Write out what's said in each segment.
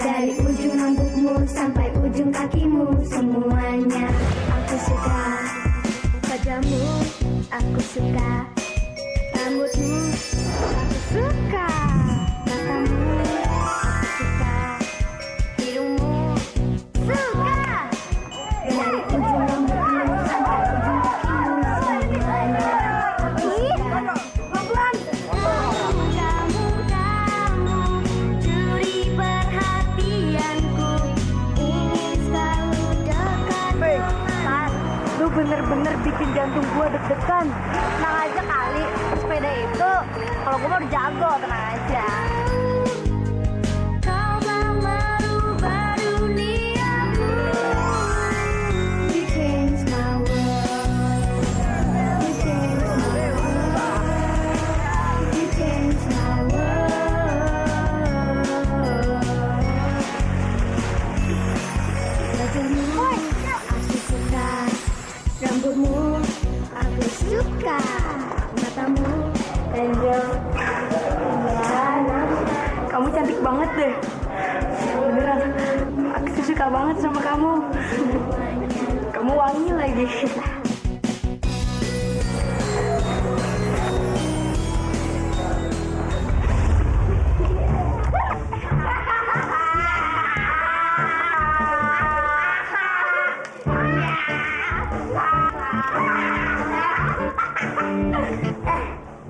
Dari ujung rambutmu sampai ujung kakimu, semuanya aku suka. Wajahmu aku suka, rambutmu aku suka, matamu aku suka, hidungmu suka. Dari ujung rambutmu sampai ujung kakimu, semuanya aku suka. Kamu curi perhatianku, ingin selalu dekat. Lu bener-bener bikin jantung gua deg-degan. Tenang aja kali, sepeda itu kalau gua mau udah jago, tenang aja. Kau telah merubah duniaku. You change my world. You change my world. You change my world. Wajahmu aku suka, rambutmu aku suka, matamu Angel. Kamu cantik banget deh. Beneran, aku suka banget sama kamu. Kamu wangi lagi.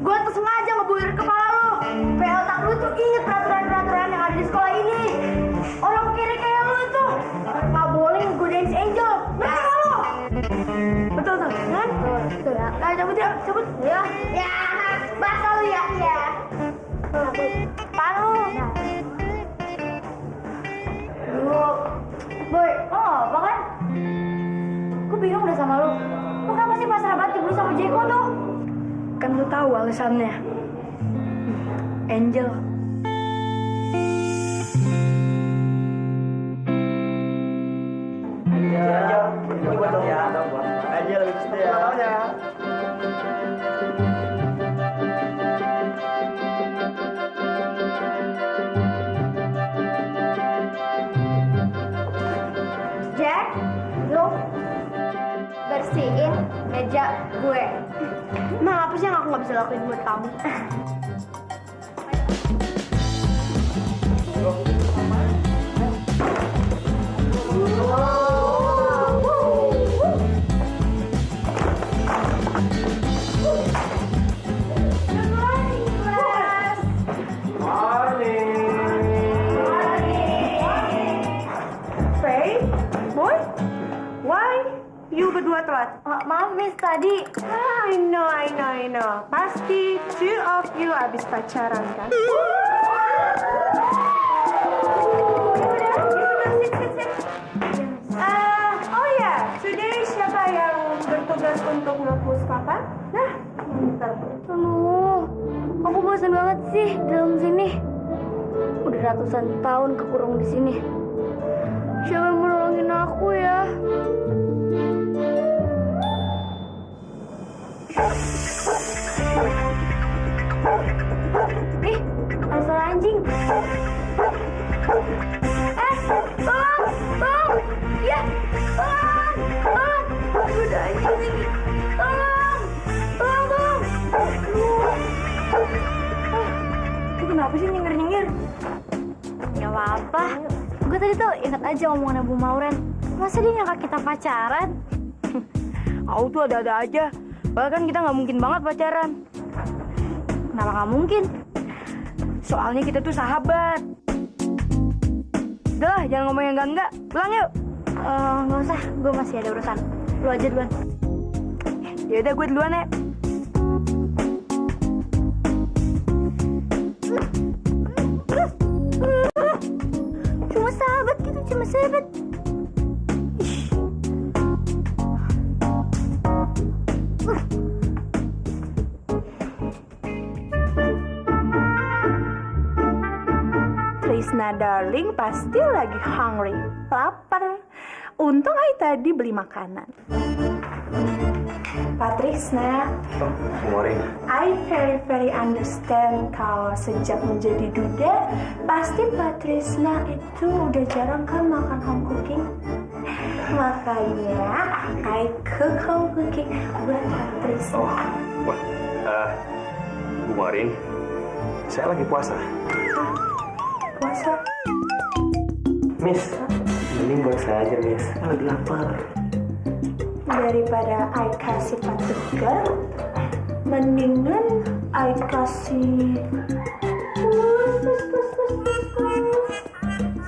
Gua tuh sengaja ngebuir kepala lu. Supaya otak lu tuh inget peraturan-peraturan yang ada di sekolah ini. Orang kiri kayak lu tuh nggak boleh ngegodain si Angel. Ngerti nggak lu? Betul tuh, kan? Betul ya. Nah, cabut ya, cabut. Ya. Ya, bakal lu ya. Ya. Palu. Boy, apa kan? Gue bingung udah sama lu. Lu kenapa sih pasrah banget dibeli sama Jeko tuh? Kan lu tahu alasannya. Angel. Jack, lu bersihin meja gue. Emang apa sih yang aku nggak bisa lakuin buat kamu? You berdua telat. Maaf, Miss, tadi. I know. Pasti two of you abis pacaran kan? Oh ya, today siapa yang bertugas untuk ngepus papa? Nah, bentar. Aduh, aku bosan banget sih dalam sini. Udah ratusan tahun kekurung di sini. Siapa yang menolongin aku ya? Ih, ada suara anjing. Tolong! Ya, tolong! Udah anjing ini. Tolong! Lu kenapa sih nyengir-nyengir? Gak apa-apa. Gue tadi tuh ingat aja omongannya Bu Mauren. Masa dia nyangka kita pacaran? Aku tuh ada-ada aja. Bahkan kita nggak mungkin banget pacaran. Kenapa nggak mungkin? Soalnya kita tuh sahabat. Udah lah, jangan ngomong yang enggak-enggak. Pulang yuk. Nggak usah, gue masih ada urusan. Lu aja duluan. Ya udah, gue duluan ya. Cuma sahabat gitu, cuma sahabat. Trisna darling pasti lagi hungry, lapar. Untung Ai tadi beli makanan. Patrisna, Morin. I very understand kalau sejak menjadi duda, pasti Patrisna itu udah jarang kan makan home cooking. Makanya I cook home cooking buat Patrisna. Oh, wah, Bu Morin, saya lagi puasa. Puasa? Miss, mending buat saya aja, Miss. Saya lagi lapar. Daripada I kasih patugar, mendingan I kasih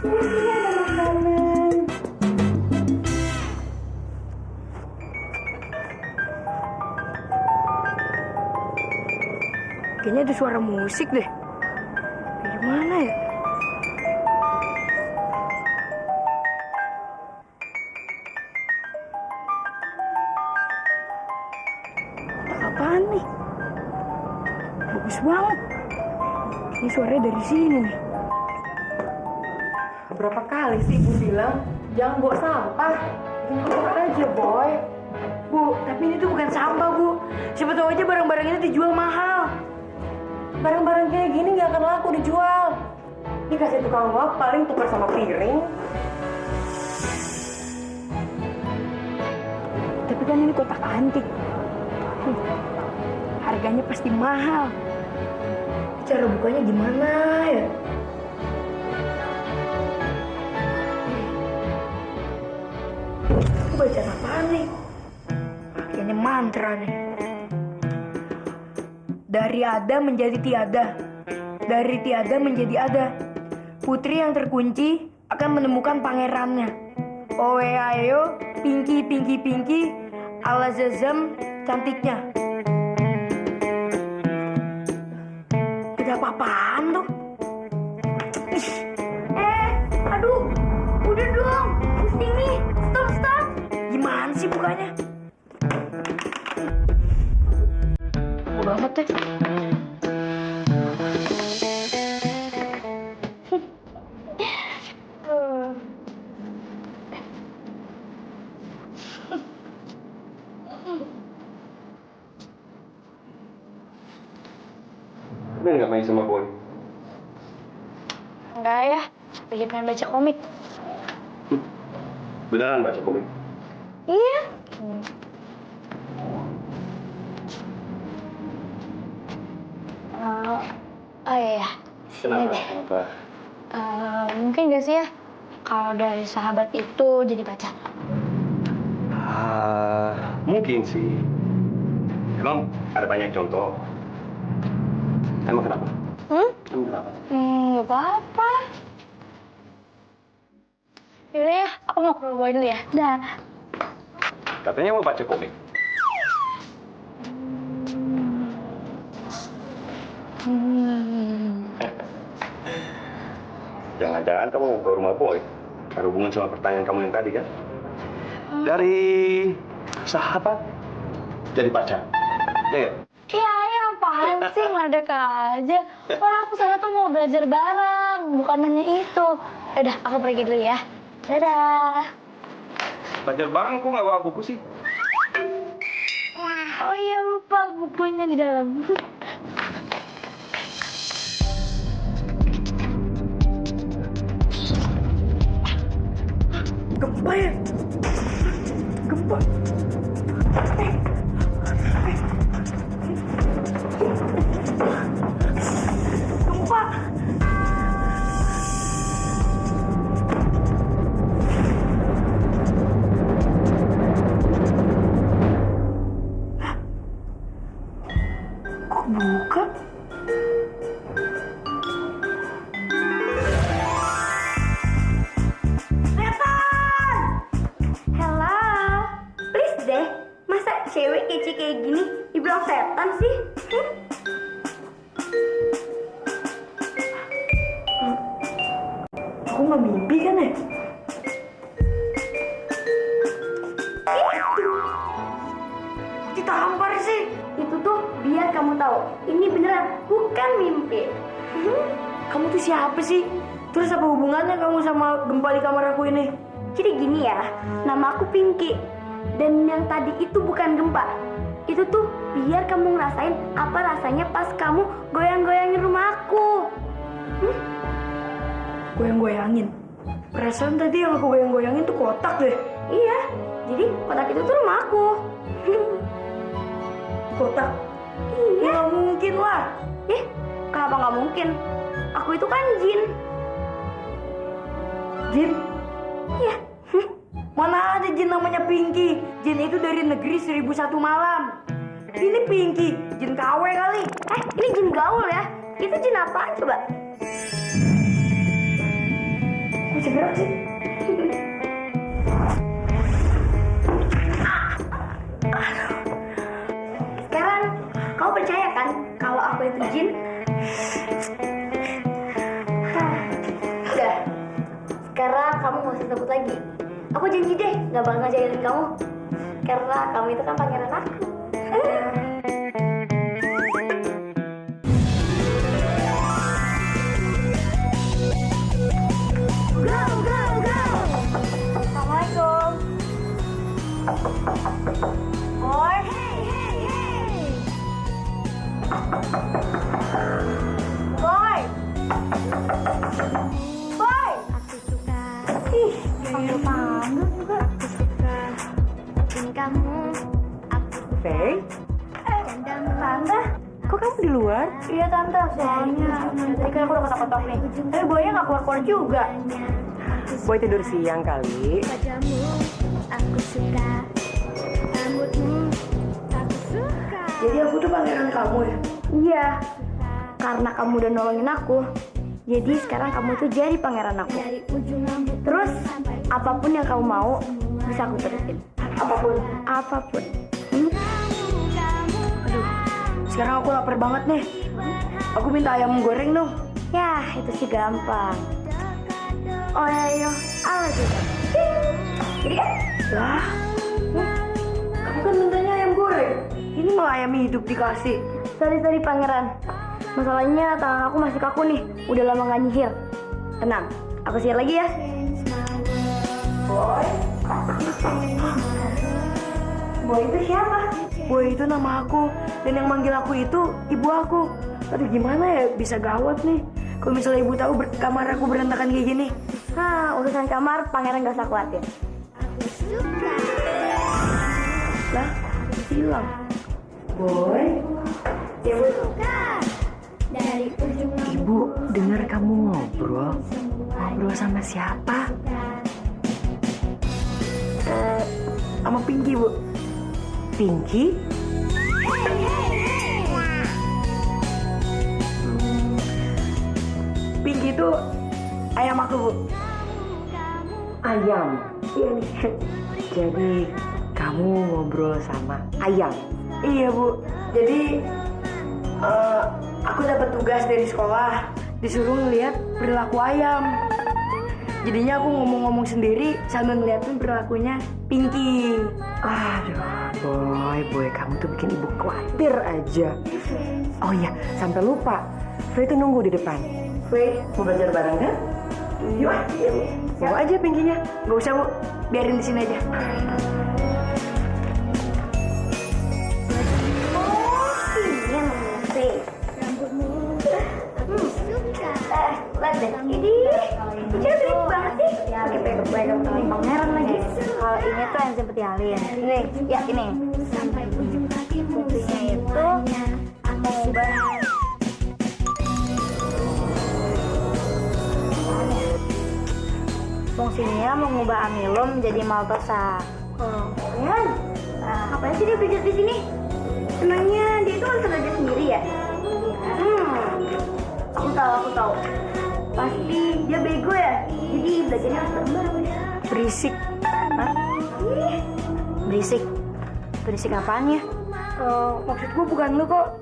sini ada makanan. Kayaknya ada suara musik deh. Dari mana ya? Apaan nih? Bagus banget. Ini suaranya dari sini nih. Berapa kali sih Ibu bilang jangan bawa sampah, buang aja boy. Bu, tapi ini tuh bukan sampah, Bu. Siapa tahu aja barang-barang ini dijual mahal. Barang-barang kayak gini nggak akan laku dijual. Dikasih tukang lap paling tukar sama piring. Tapi kan ini kotak antik. Harganya pasti mahal. Cara bukanya gimana ya? Aku baca apaan nih? Kayaknya mantra nih. Dari ada menjadi tiada. Dari tiada menjadi ada. Putri yang terkunci akan menemukan pangerannya. Owe ayo, pinky pinky pinky, ala zazam cantiknya. Ada apa-apaan tuh? Aduh, udah dong. Sini, stop. Gimana sih bukanya? Bodo amat deh. Bener nggak main sama Boy? Enggak ya, lagi pengen baca komik. Beneran baca komik? Iya. Oh iya, sini deh. Kenapa? Mungkin gak sih ya kalau dari sahabat itu jadi pacar? Mungkin sih. Emang ada banyak contoh. Emang kenapa? Emang kenapa? Gak apa-apa. Yaudah ya, aku mau keluar Boy dulu ya. Dah. Katanya mau baca komik. Jangan-jangan kamu mau ke rumah Boy. Ada hubungan sama pertanyaan kamu yang tadi kan? Dari sahabat jadi pacar. Ya, Iya, apaan sih ngeledek aja. Orang aku sana tuh mau belajar bareng, bukan hanya itu. Yaudah, aku pergi dulu ya. Dadah. belajar bareng kok nggak bawa buku sih? Oh iya, lupa bukunya di dalam. Gempa ya? Gempa. Gempa. Kok buka? Hello, please deh. Masa cewek kece kayak gini dibilang setan sih? Aku nggak mimpi kan ya? Ditampar sih. Itu tuh biar kamu tahu, ini beneran bukan mimpi. Kamu tuh siapa sih? Terus apa hubungannya kamu sama gempa di kamar aku ini? Jadi gini ya, nama aku Pinky. Dan yang tadi itu bukan gempa. Itu tuh biar kamu ngerasain apa rasanya pas kamu goyang-goyangin rumah aku. Goyang-goyangin. Perasaan tadi yang aku goyang-goyangin tuh kotak deh. Iya, jadi kotak itu tuh rumah aku. Kotak? Iya. Nggak mungkin lah. Kenapa nggak mungkin? Aku itu kan jin. Jin? Iya. Mana ada jin namanya Pinky? Jin itu dari negeri 1001 malam. Ini Pinky, jin KW kali. Ini jin gaul ya? Itu jin apaan coba? Bisa gerak sih? Sekarang kau percaya kan kalau aku itu jin? Udah. Sekarang kamu gak usah takut lagi. Aku janji deh gak bakal ngajarin kamu. Karena kamu itu kan pangeran aku. Go, go, go. Assalamualaikum. Boy. Hey, hey, hey. Boy. Boy. Aku suka. Panggil-panggil juga. Aku suka. Bikin kamu. Aku Faye, Tante. kok kamu di luar? Iya tante, soalnya tadi kan aku udah ketok-ketok nih. Tapi boynya gak keluar-keluar juga. Boy tidur siang kali. Wajahmu, aku suka. Rambutmu, aku suka. Jadi aku tuh pangeran kamu ya? Iya, karena kamu udah nolongin aku. Jadi sekarang kamu tuh jadi pangeran aku. Terus, apapun yang kamu mau, bisa aku turutin. Apapun. Apapun. Sekarang aku lapar banget nih. Aku minta ayam goreng dong. Ya, itu sih gampang. Oh ya, ala juga. Jadi kan? Lah, kamu kan mintanya ayam goreng. Ini malah ayam hidup dikasih. Sorry pangeran. Masalahnya tangan aku masih kaku nih. Udah lama gak nyihir. Tenang, aku sihir lagi ya. Boy? Boy itu siapa? Boy itu nama aku. Dan yang manggil aku itu ibu aku. Aduh gimana ya, bisa gawat nih. Kalau misalnya ibu tahu kamar aku berantakan kayak gini. Urusan kamar pangeran gak usah khawatir. Lah, hilang. Boy? Ya, Bu. Ibu dengar kamu ngobrol. Ngobrol sama siapa? Sama Pinky, Bu. Pinky? Pinky itu ayam aku, Bu. Ayam. Iya nih. Jadi kamu ngobrol sama ayam. Iya, Bu. Jadi aku dapat tugas dari sekolah, disuruh ngeliat perilaku ayam. Jadinya aku ngomong-ngomong sendiri sambil ngeliatin perilakunya Pinky. Aduh, boy, kamu tuh bikin ibu khawatir aja. Oh iya, sampai lupa. Faye tuh nunggu di depan. Faye, mau belajar bareng kan? Yuk, iya, Bu. Bawa aja Pinky-nya. Gak usah, Bu. Biarin di sini aja. Ini yang namanya rambutmu. Lihat deh. Ini cantik banget sih. Pakai pegang pangeran lagi. Kalau ini tuh yang seperti alien. Ini, ya ini. Fungsinya itu mengubah. Fungsinya mengubah amilum menjadi maltosa. Kan? Ngapain sih dia belajar di sini? Emangnya dia itu kan belajar sendiri ya? Aku tahu. Pasti dia bego ya. Jadi belajarnya harus bareng-bareng. Berisik. Hah? Berisik. Berisik apaan ya? Maksud gue bukan lu kok.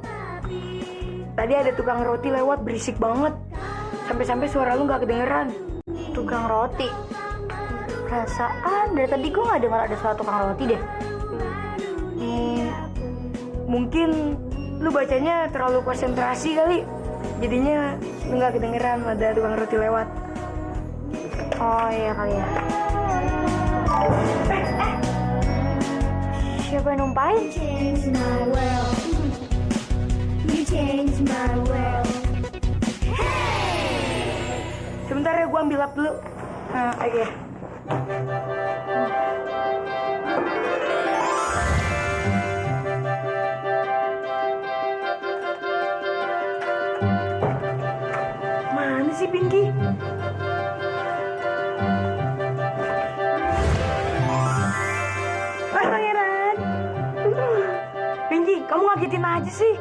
Tadi ada tukang roti lewat berisik banget. Sampai-sampai suara lu gak kedengeran. Tukang roti. Perasaan dari tadi gue gak dengar ada suara tukang roti deh. Mungkin lu bacanya terlalu konsentrasi kali. Jadinya lu gak kedengeran ada tukang roti lewat. Oh iya kali ya. Siapa yang numpahin? Change my world. You change my world. Sebentar ya, gue ambil lap dulu. Nah, oke. Mana sih Pinky? Hai Pangeran. Pinky, kamu ngagetin aja sih.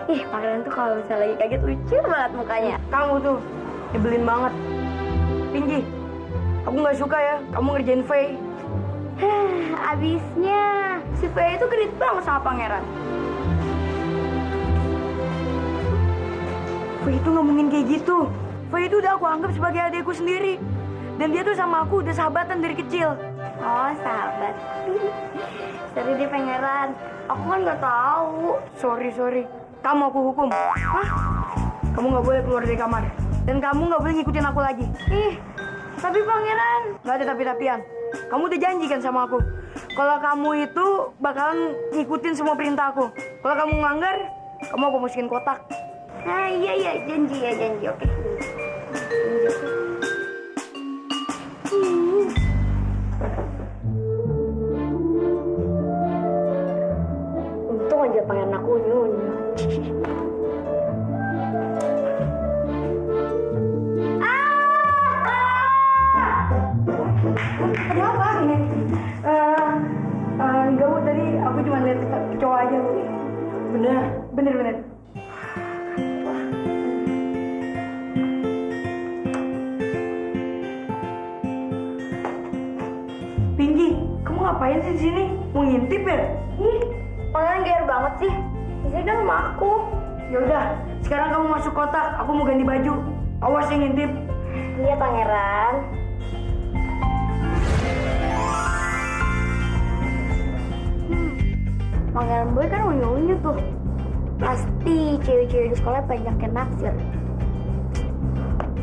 Ih, Pangeran tuh kalau misalnya lagi kaget lucu banget mukanya. Kamu tuh nyebelin banget. Pinky, aku nggak suka ya kamu ngerjain Faye. Abisnya si Faye itu genit banget sama Pangeran. Faye itu nggak mungkin kayak gitu. Faye itu udah aku anggap sebagai adikku sendiri. Dan dia tuh sama aku udah sahabatan dari kecil. Oh, sahabat. Sorry deh Pangeran, aku kan nggak tahu. Sorry. Kamu aku hukum. Hah? Kamu nggak boleh keluar dari kamar. Dan kamu nggak boleh ngikutin aku lagi. Ih, tapi Pangeran. Nggak ada tapi-tapian. Kamu udah janji kan sama aku. Kalau kamu itu bakalan ngikutin semua perintah aku. Kalau kamu ngelanggar, kamu aku masukin kotak. Nah, iya, janji, oke. Untung aja Pangeran aku nyonya. Kenapa? Enggak Bu, tadi aku cuma lihat kecoa aja Bu. Bener. Pinky, kamu ngapain sih di sini? Mau ngintip ya? Ih, Pangeran gear banget sih. Di sini kan rumah aku. Ya udah, sekarang kamu masuk kotak. Aku mau ganti baju. Awas yang ngintip. Iya Pangeran. Pangeran Boy kan unyu-unyu tuh. Pasti cewek-cewek di sekolah banyak yang naksir.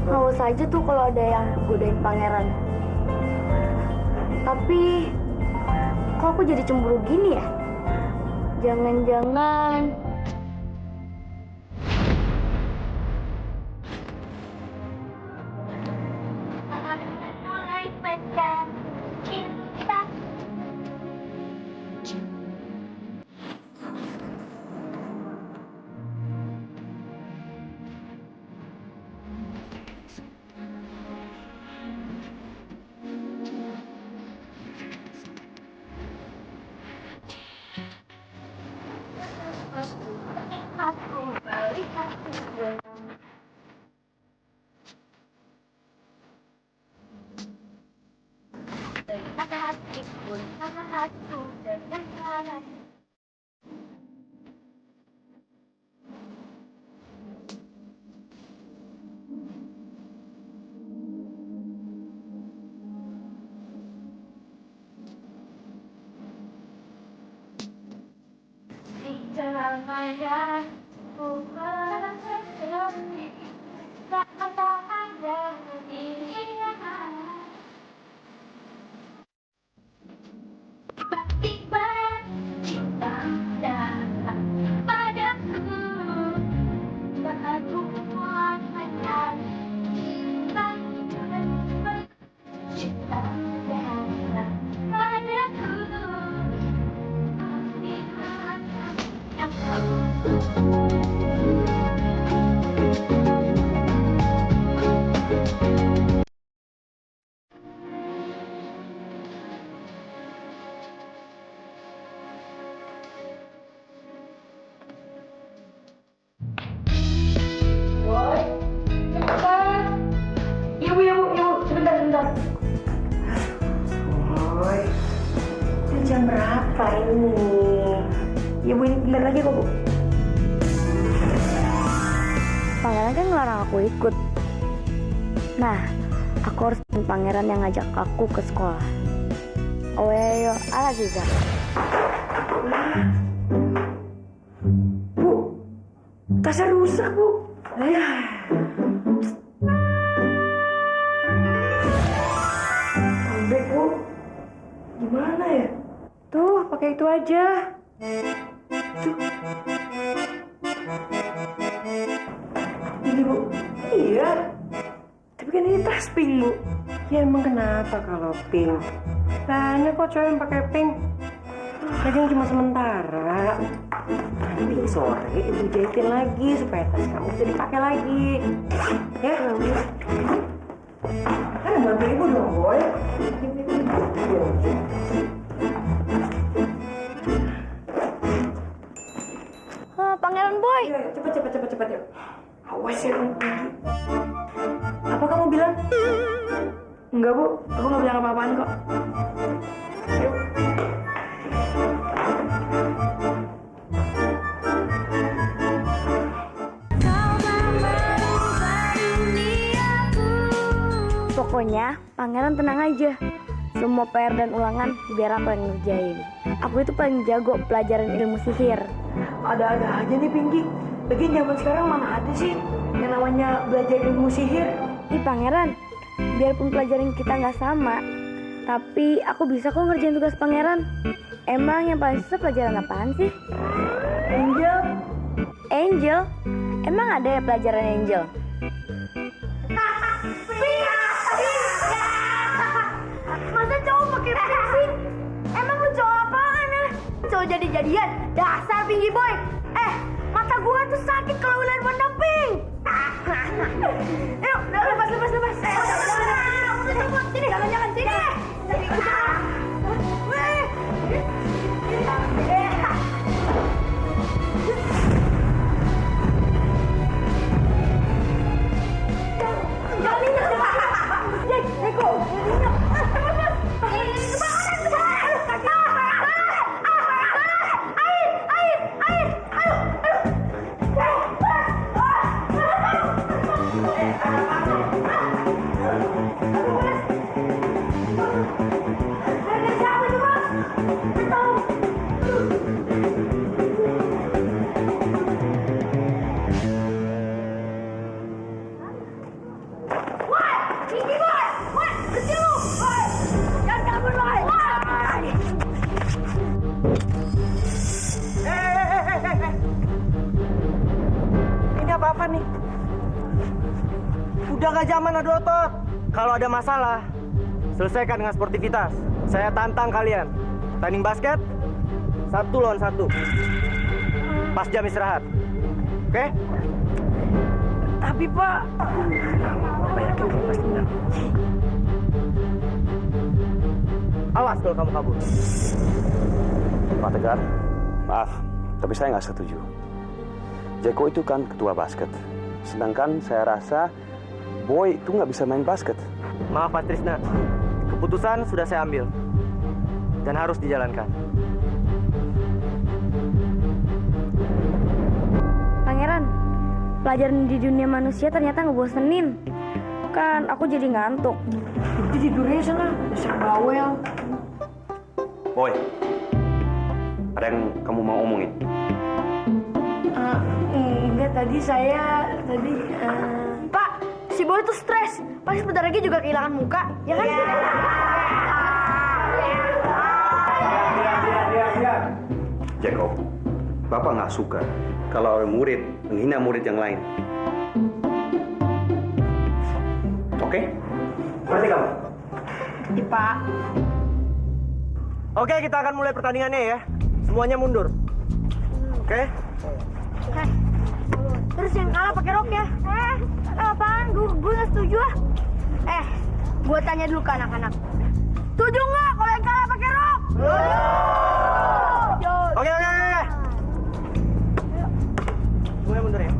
Awas aja tuh kalau ada yang godain Pangeran. Tapi kok aku jadi cemburu gini ya? Jangan-jangan mulai pecah cinta. Aku balik aku. Ada hatiku, ada hatiku dengan jalan. Di dalam maya, bukan seperti tak ada dia. Tiba-tiba cinta datang padaku, baru menyadari cinta datang padaku. Yang Iya Bu, sebentar. Boy, ini jam berapa ini? Ya Bu, ini bentar lagi kok Bu. Pangeran kan ngelarang aku ikut. Nah, aku harus bikin Pangeran yang ngajak aku ke sekolah. Oyo, ala juga. Bu, tasnya rusak Bu. Bebek Bu, gimana ya? Tuh, pakai itu aja. Tuh. Ini, Bu. Iya. Tapi kan ini tas pink, Bu. Ya emang kenapa kalau pink? Banyak kok cowok yang pakai pink. Lagian cuma sementara. Nanti sore ibu jahitin lagi supaya tas kamu bisa dipakai lagi. Ya? Kan bantu ibu dong, boy. Pangeran Boy. Ayo, cepet yuk. Awas ya kamu pergi. Apa kamu bilang? Enggak, Bu. Aku nggak bilang apa-apaan kok. Ayo. Pokoknya Pangeran tenang aja. Semua PR dan ulangan biar aku yang ngerjain. Aku itu paling jago pelajaran ilmu sihir. Ada-ada aja nih, Pinky. Lagian zaman sekarang mana ada sih yang namanya belajar ilmu sihir? Ih Pangeran, biarpun pelajaran kita nggak sama, tapi aku bisa kok ngerjain tugas Pangeran. Emang yang paling susah pelajaran apaan sih? Angel. Angel? Emang ada ya pelajaran Angel? Masa cowok pakai pink sih? Emang lu cowok apaan ya? Cowok jadi-jadian, dasar Pinky Boy. Mata gua tuh sakit kalau udah warna pink. Yuk, lepas. Sini, jangan sini. Ini apa-apa nih? Udah gak zaman adu otot. Kalau ada masalah, selesaikan dengan sportivitas. Saya tantang kalian. Tanding basket, 1 lawan 1. Pas jam istirahat. Oke? Tapi, Pak. Awas kalau kamu kabur. Pak Tegar, maaf, tapi saya nggak setuju. Jeko itu kan ketua basket. Sedangkan saya rasa Boy itu nggak bisa main basket. Maaf Pak Trisna, keputusan sudah saya ambil. Dan harus dijalankan. Pangeran, pelajaran di dunia manusia ternyata ngebosenin. Kan aku jadi ngantuk. Itu tidurnya sana, dasar bawel. Boy, ada yang kamu mau omongin? Enggak, tadi Pak, si Boy tuh stres. Pasti sebentar lagi juga kehilangan muka, ya kan? Jeko, Bapak nggak suka kalau murid menghina murid yang lain. Oke? Ngerti kamu? Iya, Pak. Oke, kita akan mulai pertandingannya ya. Semuanya mundur. Oke? Terus yang kalah pakai rok ya? Apaan? Gue nggak setuju ah. Gue tanya dulu ke anak-anak. Setuju nggak kalau yang kalah pakai rok? Oke. Semuanya mundur ya.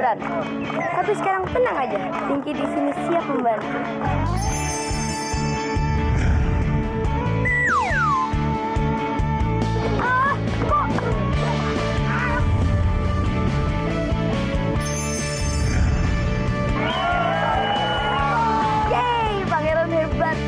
berat. Tapi sekarang tenang aja, Pinky di sini siap membantu. Yeay, pangeran hebat.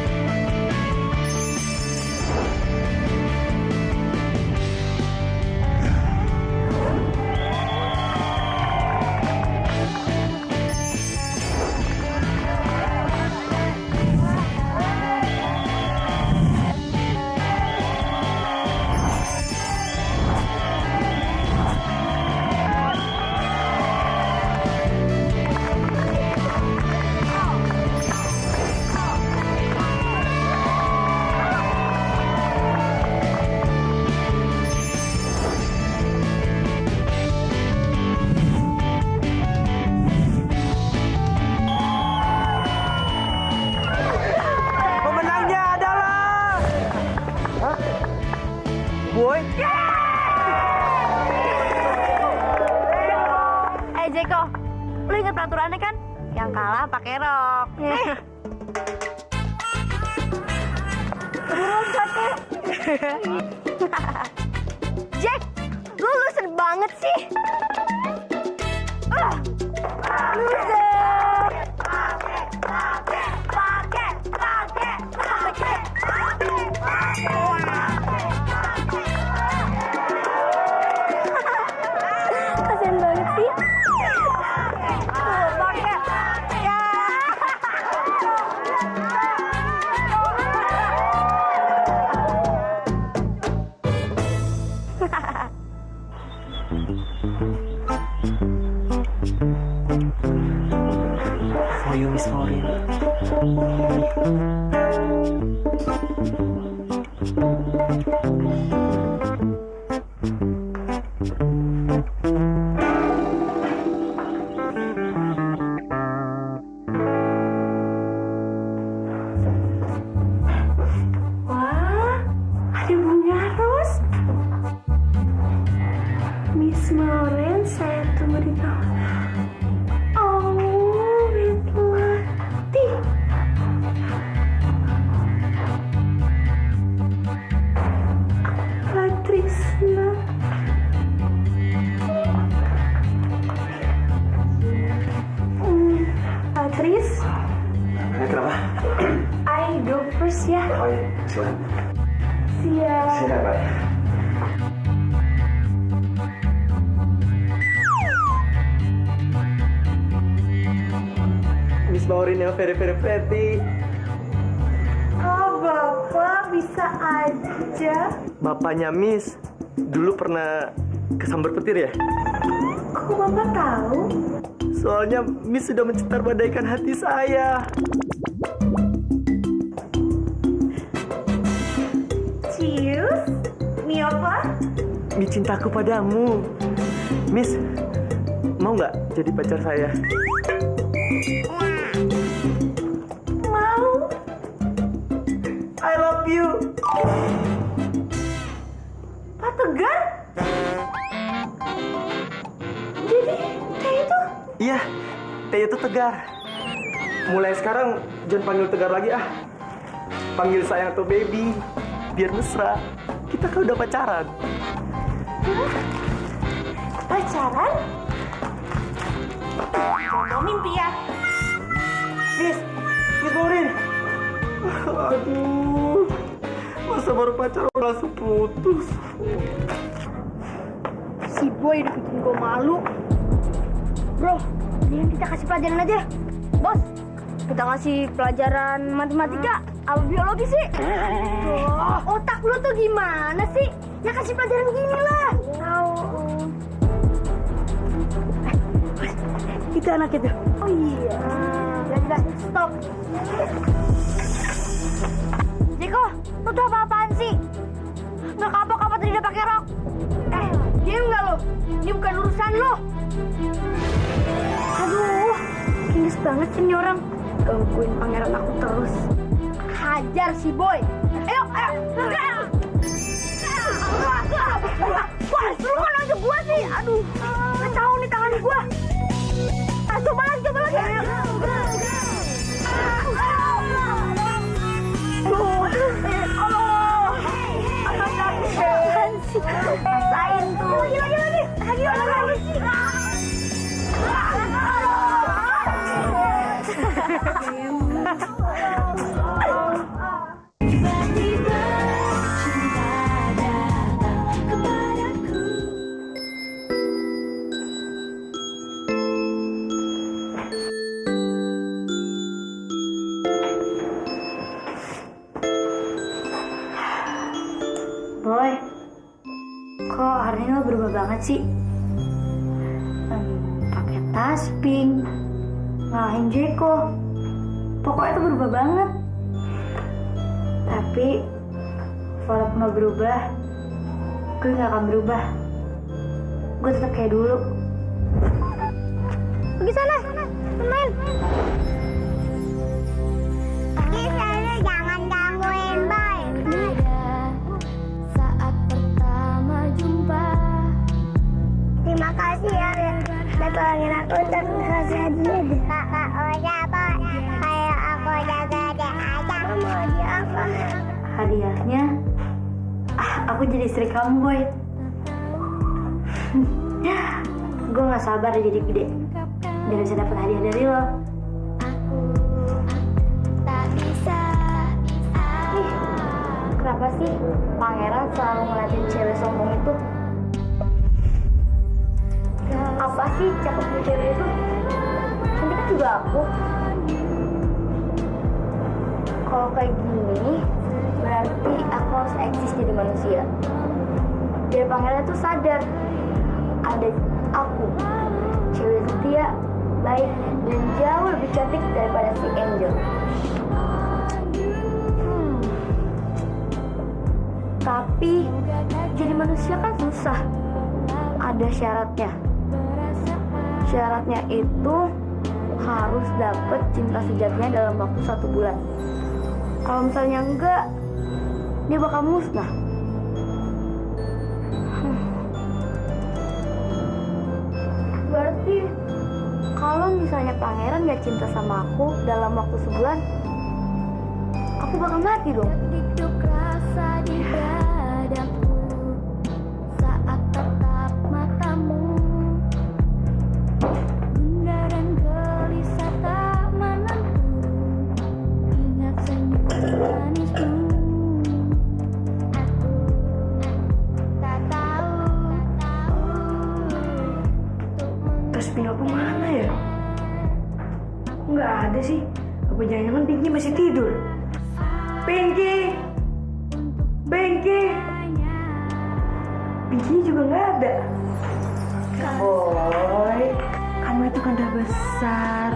Pemenangnya adalah... Hah? Boy? Jeko, lu ingat peraturannya kan? Yang kalah pakai rok. Jack, lu loser banget sih. Loser. Kasian banget sih. Pakai. Ya. For you, Miss Maureen. Wah, ada bunga ros. Miss Maureen, saya tunggu di bawah. Oh, Witwati. Patrisna. Patris, Kenapa? I go first ya. Oh iya, silakan. Siap. Silakan, Pak. Miss Maureen yang very pretty. Oh, Bapak bisa aja. Bapaknya Miss dulu pernah kesambar petir ya? Kok Bapak tahu? Soalnya Miss sudah mencetar badaikan hati saya. Cheers. Mi apa? Mi cintaku padamu. Miss, mau nggak jadi pacar saya? Mau. I love you. Pak Tegar? Jadi, kayak itu? Iya, Teh itu Tegar. Mulai sekarang jangan panggil Tegar lagi ah. Panggil sayang atau baby, biar mesra. Kita kan udah pacaran. Hah? Pacaran? Jangan mimpi ya. Miss Maureen. Aduh, masa baru pacaran langsung putus. Si Boy udah bikin gue malu. Bro, mendingan kita kasih pelajaran aja. Bos, kita ngasih pelajaran matematika apa biologi sih? Oh, otak lu tuh gimana sih? Ya kasih pelajaran gini lah. Tahu. Itu anak itu. Oh iya. Jelas, stop. Jeko, lu tuh apa-apaan sih? Nggak kapok-kapok tadi udah pakai rok. Diam nggak lo? Ini bukan urusan lo. Aduh, kinis banget sih ini orang. Gangguin pangeran aku terus. Hajar si Boy. Ayo, ayo. Wah, lu kan aja gua sih. Aduh, kacau nih tangan gua. Boy, kok hari ini lo berubah banget sih? Pakai tas pink, ngalahin Jeko. Pokoknya tuh berubah banget. Tapi walaupun lo berubah, gue gak akan berubah. Gue tetap kayak dulu. Pergi sana, main. Pergi sana, jangan gangguin Boy. Saat pertama jumpa, Terima kasih ya udah tolongin aku untuk ngasih hadiah deh. Kakak udah Boy, kayak aku udah gede aja. Mau hadiah apa? Hadiahnya, aku jadi istri kamu, Boy. Gue gak sabar deh jadi gede biar bisa dapet hadiah dari lo. tak bisa. Kenapa sih pangeran selalu ngeliatin cewek sombong itu? Apa sih cakepnya cewek itu? Nanti kan juga aku. Kalau kayak gini, berarti aku harus eksis jadi manusia. Biar pangeran tuh sadar ada aku, cewek setia, baik, dan jauh lebih cantik daripada si Angel. Tapi jadi manusia kan susah. Ada syaratnya. Syaratnya itu harus dapet cinta sejatinya dalam waktu 1 bulan. Kalau misalnya enggak, dia bakal musnah. Berarti kalau misalnya pangeran gak cinta sama aku dalam waktu sebulan, aku bakal mati dong. Hidup rasa di dadaku saat tatap matamu. Bunda dan gelisah tak menentu. Ingat senyum manismu. Aku tak tahu. Tas pink aku mana ya? Nggak ada sih. Apa jangan-jangan Pinky masih tidur? Pinky! Pinky! Pinky juga nggak ada. Boy, kamu itu kan udah besar.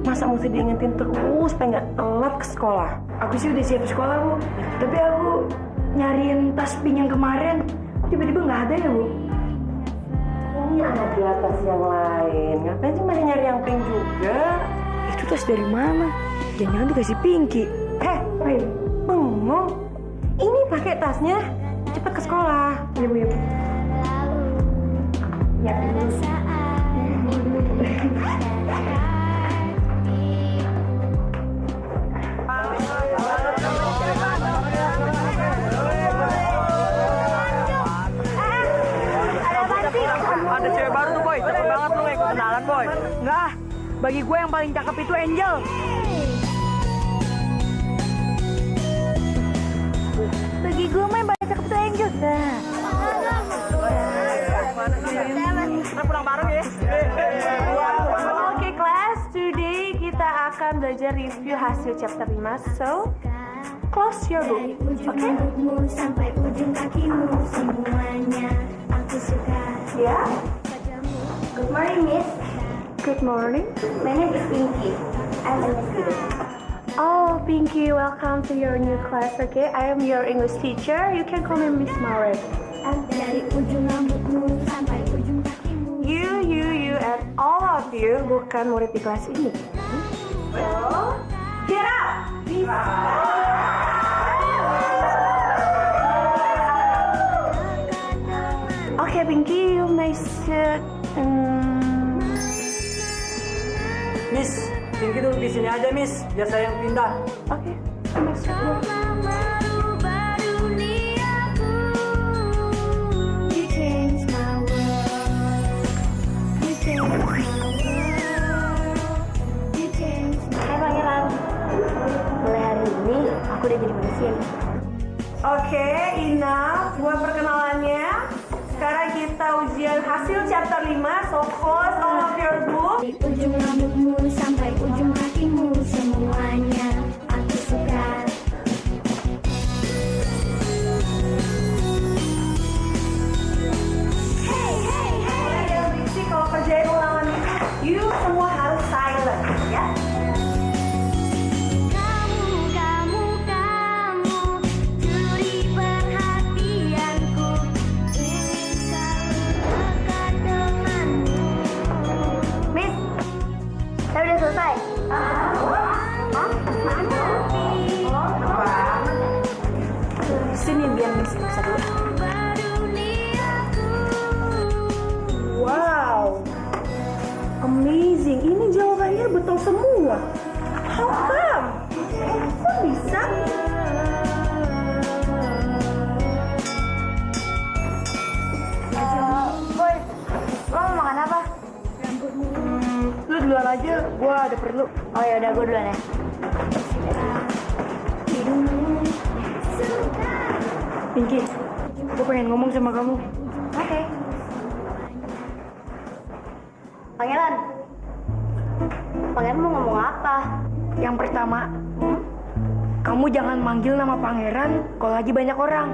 Masa mesti diingetin terus pengen nggak telat ke sekolah? Aku sih udah siap sekolah, Bu. Tapi aku nyariin tas pink yang kemarin. Tiba-tiba nggak ada ya, Bu. Ini ada di atas yang lain. Ngapain sih masih nyari yang pink juga? Itu tas dari mana? Jangan-jangan dikasih Pinky. Hei, bengong. Ini pakai tasnya. Cepet ke sekolah. Iya, Bu. Ya, Ada cewek baru tuh, Boy. Cepet banget lu ikut kenalan, Boy. Enggak, bagi gue yang paling cakep itu Angel. Bagi gue main paling cakep itu Angel. Kita pulang bareng ya. Oke, kelas. Today kita akan belajar review hasil chapter 5. So, close your book. Ujung rambutmu sampai ujung kakimu, semuanya aku suka. Ya. Good morning, Miss. Good morning. My name is Pinky. I'm a new student. Oh, Pinky, welcome to your new class. Okay, I am your English teacher. You can call me Miss Mauret. Dari ujung rambutmu sampai ujung kakimu. You, and all of you bukan murid di kelas ini. So, get out! Okay, Pinky, you may sit. Miss, Pinky duduk di sini aja, Miss. Biar saya yang pindah. Okay, you may sit. Merubah duniaku. You change my world. You change my world. You change my Hai Pangeran. Mulai hari ini aku udah jadi manusia nih. Oke, enough buat perkenalannya. Sekarang kita ujian hasil chapter 5. So close all of your book. Dari ujung rambutmu sampai ujung kakimu, semuanya aku suka. masak dulu. Wow, amazing. Ini jawabannya betul semua. How come? Kok bisa? Boy, lo mau makan apa? Lu duluan aja, gua ada perlu. Oh ya udah, gue duluan ya. Pinky, gua pengen ngomong sama kamu. Oke. Pangeran. Pangeran mau ngomong apa? Yang pertama, kamu jangan manggil nama pangeran kalau lagi banyak orang.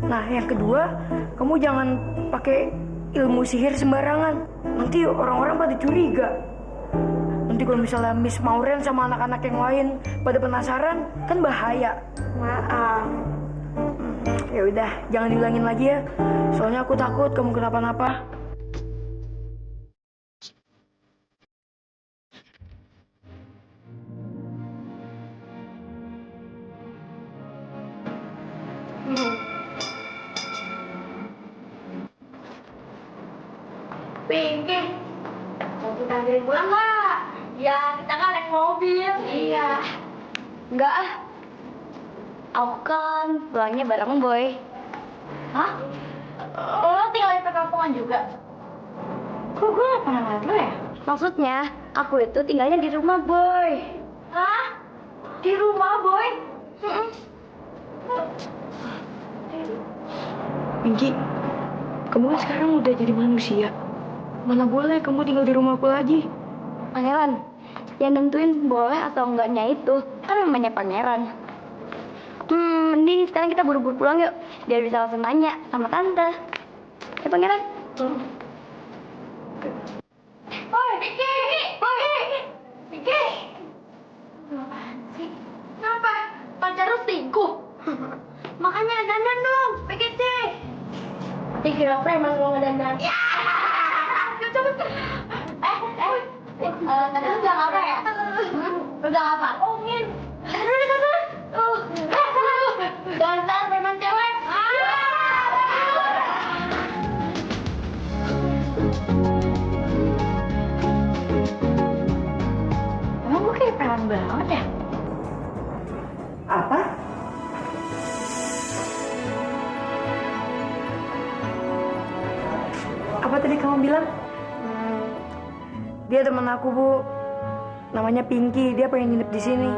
Nah, yang kedua, kamu jangan pakai ilmu sihir sembarangan. Nanti orang-orang pada curiga. Nanti kalau misalnya Miss Mauren sama anak-anak yang lain pada penasaran, kan bahaya. Maaf. Ya udah, jangan diulangin lagi ya. Soalnya aku takut kamu kenapa-napa. Pinky, mau kita anterin pulang nggak? Ya, kita kan naik mobil. Iya. Enggak ah. Aku kan pulangnya bareng Boy. Hah? Lo tinggal di perkampungan juga? Kok gue gak pernah ngeliat lo ya? Maksudnya, aku itu tinggalnya di rumah Boy. Hah? Di rumah Boy? Pinky, kamu kan sekarang udah jadi manusia. Mana boleh kamu tinggal di rumahku lagi. Pangeran, yang nentuin boleh atau enggaknya itu kan namanya pangeran. Mending sekarang kita buru-buru pulang yuk, biar bisa langsung nanya sama tante. Ya pangeran? Boy, Vicky! Boy! Vicky! Apaan sih? Kenapa? Pacar lu selingkuh? Makanya dandan dong, PGC! Dikira preman lo ngedandan. Ya! Tadi lu bilang apa ya? Lu bilang apa? Ongin. Dasar preman cewek. Emang gue kayak preman banget ya? Apa? Apa tadi kamu bilang? Dia teman aku, Bu. Namanya Pinky. Dia pengen nginep di sini.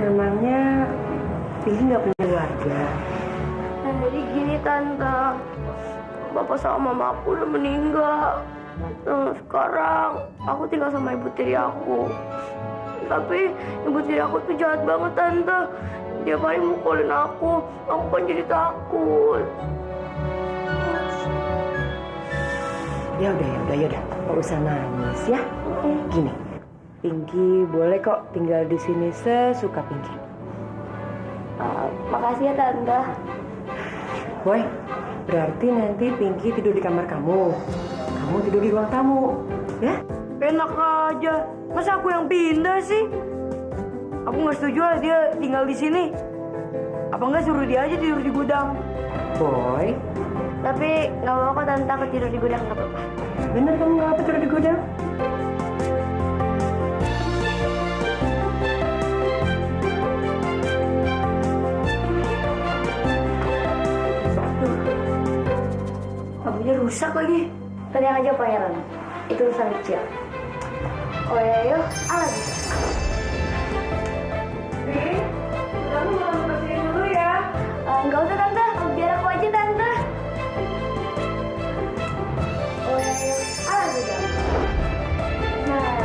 Memangnya Pinky nggak punya keluarga? Jadi gini tante, bapak sama mama aku udah meninggal. Sekarang aku tinggal sama ibu tiri aku. Tapi ibu tiri aku tuh jahat banget tante. Dia paling mukulin aku kan jadi takut. Ya udah, nggak usah nangis ya. Gini, Pinky boleh kok tinggal di sini sesuka Pinky. Makasih ya tante. Boy, berarti nanti Pinky tidur di kamar kamu tidur di ruang tamu, ya? Enak aja. Masa aku yang pindah sih? Aku nggak setuju lah dia tinggal di sini. Apa nggak suruh dia aja tidur di gudang? Boy, Tapi nggak mau kok tante, aku tidur di gudang nggak apa-apa. bener kamu nggak apa tidur di gudang? Lampunya rusak lagi. Tenang aja pangeran, itu urusan kecil. Oh ya yuk, alat. Kamu mau bersihin dulu ya? Nggak usah tante, biar aku aja tante. Oh ya yuk, alat juga. Nah.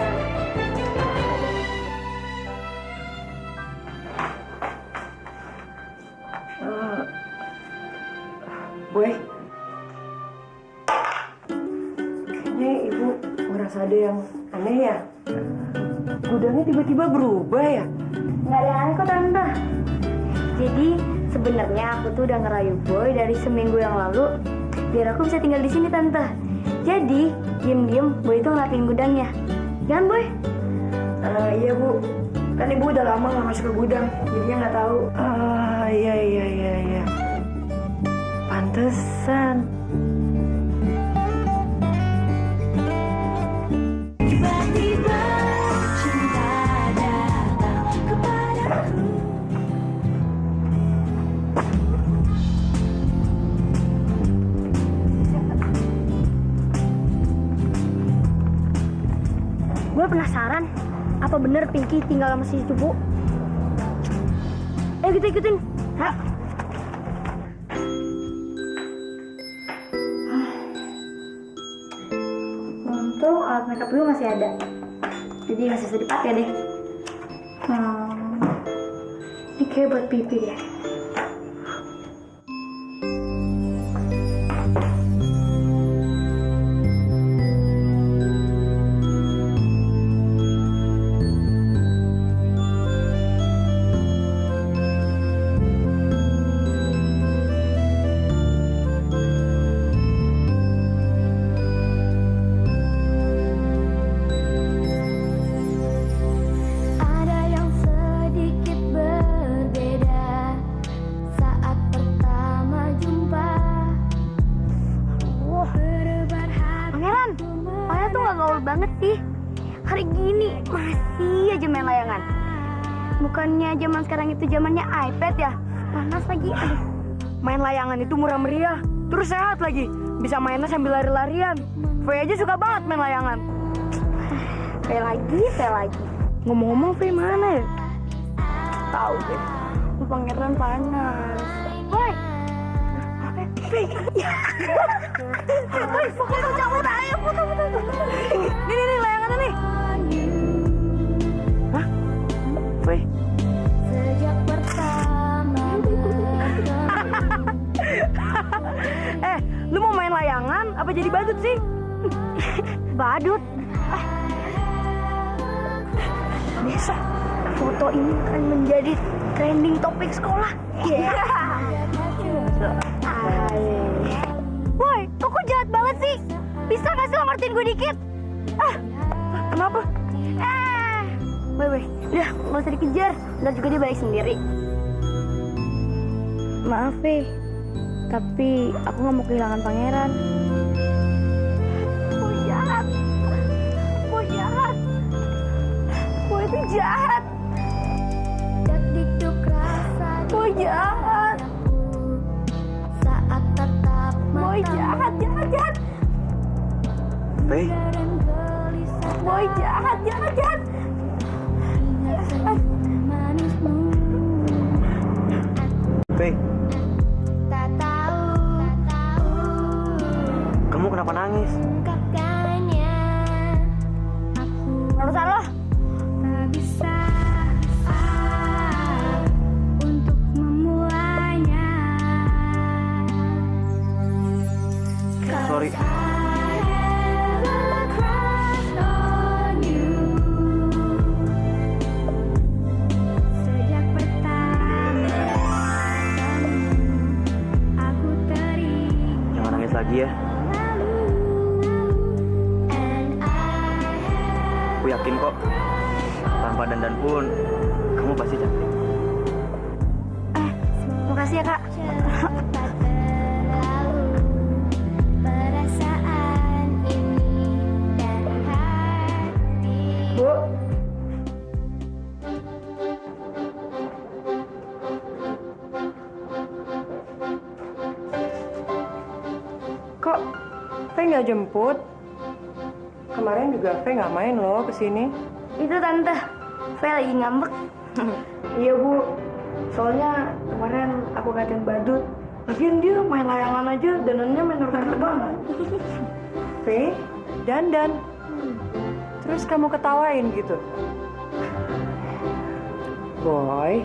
Boy, kayaknya ibu ngerasa ada yang aneh ya. Gudangnya tiba-tiba berubah ya. Nggak ada aneh kok tante. Jadi sebenarnya aku tuh udah ngerayu Boy dari seminggu yang lalu biar aku bisa tinggal di sini tante. Jadi diem-diem Boy itu ngelakuin gudangnya. Jangan Boy. Iya bu, Kan ibu udah lama nggak masuk ke gudang, jadinya nggak tahu. Ah, iya. Pantesan. Tiba-tiba cinta datang kepadaku. Gue penasaran, apa bener Pinky tinggal sama si Cupu? Ayo kita ikutin. Hah? Untung alat makeup gue masih ada. Jadi masih bisa dipakai deh. Ini kayak buat pipi deh. Ada yang sedikit berbeda saat pertama jumpa. Wah, Berdebar hati Pangeran, Pangeran tuh gak gaul banget sih. Hari gini masih aja main layangan. Bukannya zaman sekarang itu zamannya iPad ya? Panas lagi, aduh. Main layangan itu murah meriah, terus sehat lagi. Bisa mainnya sambil lari-larian. Faye aja suka banget main layangan. Faye lagi. Ngomong-ngomong Faye mana ya? Tahu deh. Pangeran panas. Woi. Faye. Woi, foto cabut ayo, foto. Nih layangannya nih. Hah? Faye. sejak pertama Lu mau main layangan apa jadi badut sih? Badut. Besok foto ini akan menjadi trending topik sekolah. Woi, kok jahat banget sih? Bisa gak sih lo ngertiin gue dikit? Kenapa? Woi, udah gak usah dikejar. Ntar juga dia balik sendiri. Maaf, Fe. Tapi aku gak mau kehilangan pangeran. Gue jahat. Gue itu jahat. dikduk rasa Gue jahat. saat tatap Boy mata jahat. Faye, dan gelisah Boy jahat. ingat senyum manismu. Faye, Tak tahu kamu kenapa nangis? ungkapkannya. Aku Urusan lo. tak bisa untuk memulainya. Sorry. I have a crush on you. Sejak pertama aku teringat Jangan nangis lagi ya. lalu. And I Aku yakin kok. Tanpa dandan pun, kamu pasti cantik. Makasih ya, Kak. cepat berlalu perasaan ini dari hati. Bu, Kok Faye nggak jemput? Kemarin juga Faye nggak main loh kesini. Itu Tante. Faye lagi ngambek. iya Bu. Soalnya kemarin aku ngatain badut. Lagian dia main layangan aja, danannya main organ banget. Faye, dandan. Terus kamu ketawain gitu. Boy,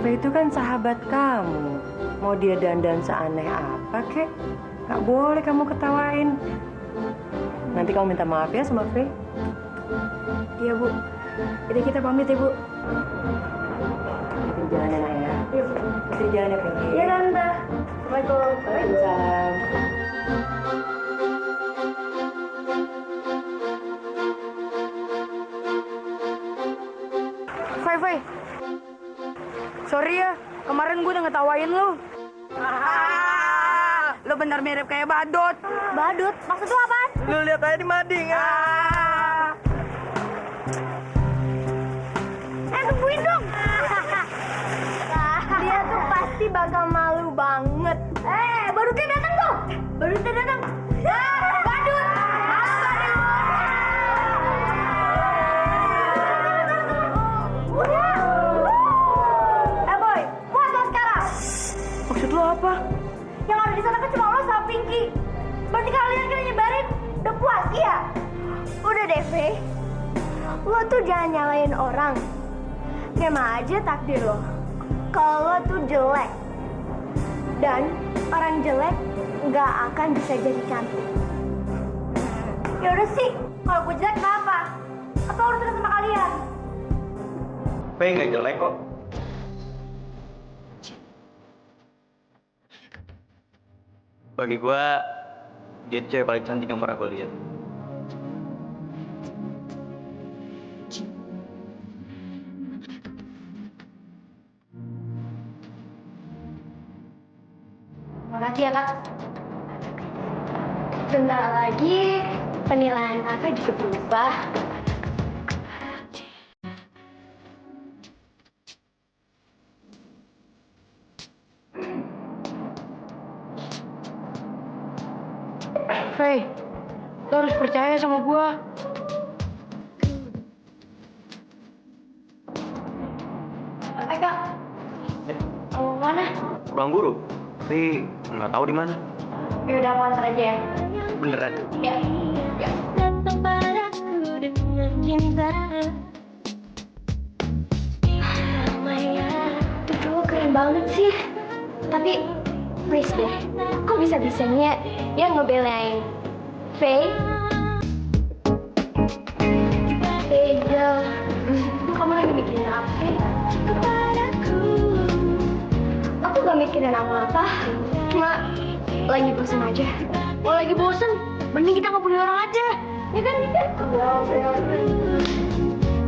Faye itu kan sahabat kamu. Mau dia dandan seaneh apa kek? Gak boleh kamu ketawain. Nanti kamu minta maaf ya sama Faye. Iya Bu. Jadi kita pamit ya Bu. Kita jalan ya ya. Kita jalan ya Faye. Iya, Tante. Assalamualaikum. Waalaikumsalam. Sorry ya, kemarin gue udah ngetawain lu. Lu bener mirip kayak badut. Badut? Maksud lu apaan? Lu lihat aja di mading. Tungguin dong. Dia tuh pasti bakal malu banget. Badutnya datang tuh. Badutnya datang. Badut. Boy, puas lo sekarang? Maksud lu apa? Yang ada di sana kan cuma lo sama Pinky. Berarti kalian kan nyebarin udah puas, iya? Udah deh, Faye. Lo tuh jangan nyalain orang. Terima aja takdir lo. Kalau lo tuh jelek. Dan orang jelek nggak akan bisa jadi cantik. Ya udah sih, kalau gue jelek kenapa? Apa urusan sama kalian? Faye nggak jelek kok. Bagi gue, dia cewek paling cantik yang pernah gue lihat. Makasih ya, Kak. Bentar lagi penilaian Kakak juga berubah. Faye, lo harus percaya sama gue. Kak, mau mana? Ruang guru, tapi nggak tahu di mana. Ya udah, aku antar aja ya. Beneran? Ya. Datang padaku dengan cinta. Itu cowok keren banget sih. Tapi, please deh, kok bisa-bisanya dia ngebelain Faye? Angel, kamu lagi mikirin apa sih? Aku gak mikirin apa-apa, cuma lagi bosan aja. Kalau lagi bosen, mending kita ngobrol orang aja. Ya kan, ya kan?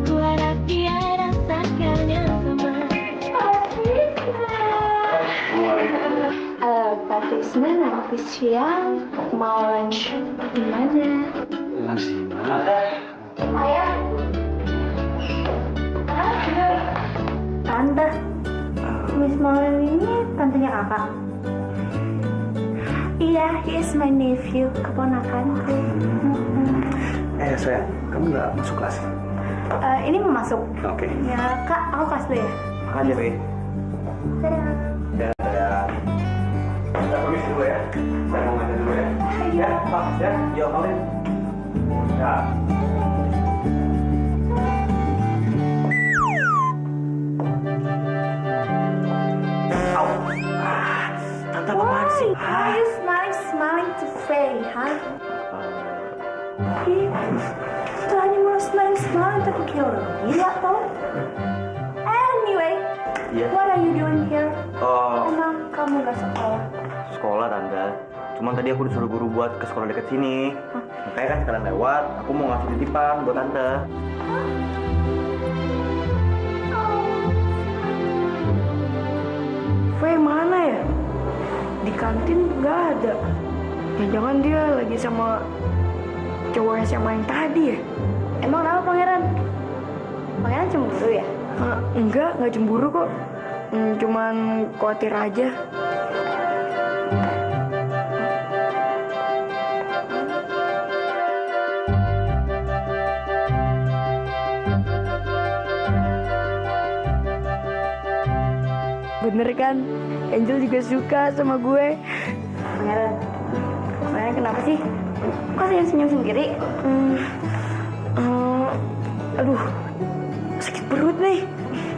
Ku harap dia rasakan yang sama. Pak Tisna, nanti siang mau lunch di mana? Lunch di mana? Ayah. Tante, Miss Molly ini tantenya kakak. Iya, he is my nephew, keponakanku. Sayang, kamu nggak masuk kelas? Ini mau masuk. Oke. Ya, Kak, aku kelas dulu ya. Makanya, Faye. Dadah. Kita permisi dulu ya. Saya mau ngajar dulu ya. Ya, Pak. Ya, yuk, kalian. Ya. Au. Tante apaan sih? Why are you smiling to Faye, huh? Setelahnya mau smiling tapi kayak orang gila tau. Anyway, Iya. what are you doing here? Oh, Emang kamu gak sekolah? sekolah Tante. Cuman tadi aku disuruh guru buat ke sekolah dekat sini. Makanya kan sekalian lewat, aku mau ngasih titipan buat Tante. Faye mana ya? Di kantin nggak ada. Jangan-jangan dia lagi sama cowok SMA yang tadi ya? Emang kenapa Pangeran? Pangeran cemburu ya? Nggak cemburu kok. Cuman khawatir aja. Bener kan? Angel juga suka sama gue. Pangeran kenapa sih? Kok senyum-senyum sendiri? Aduh, sakit perut nih.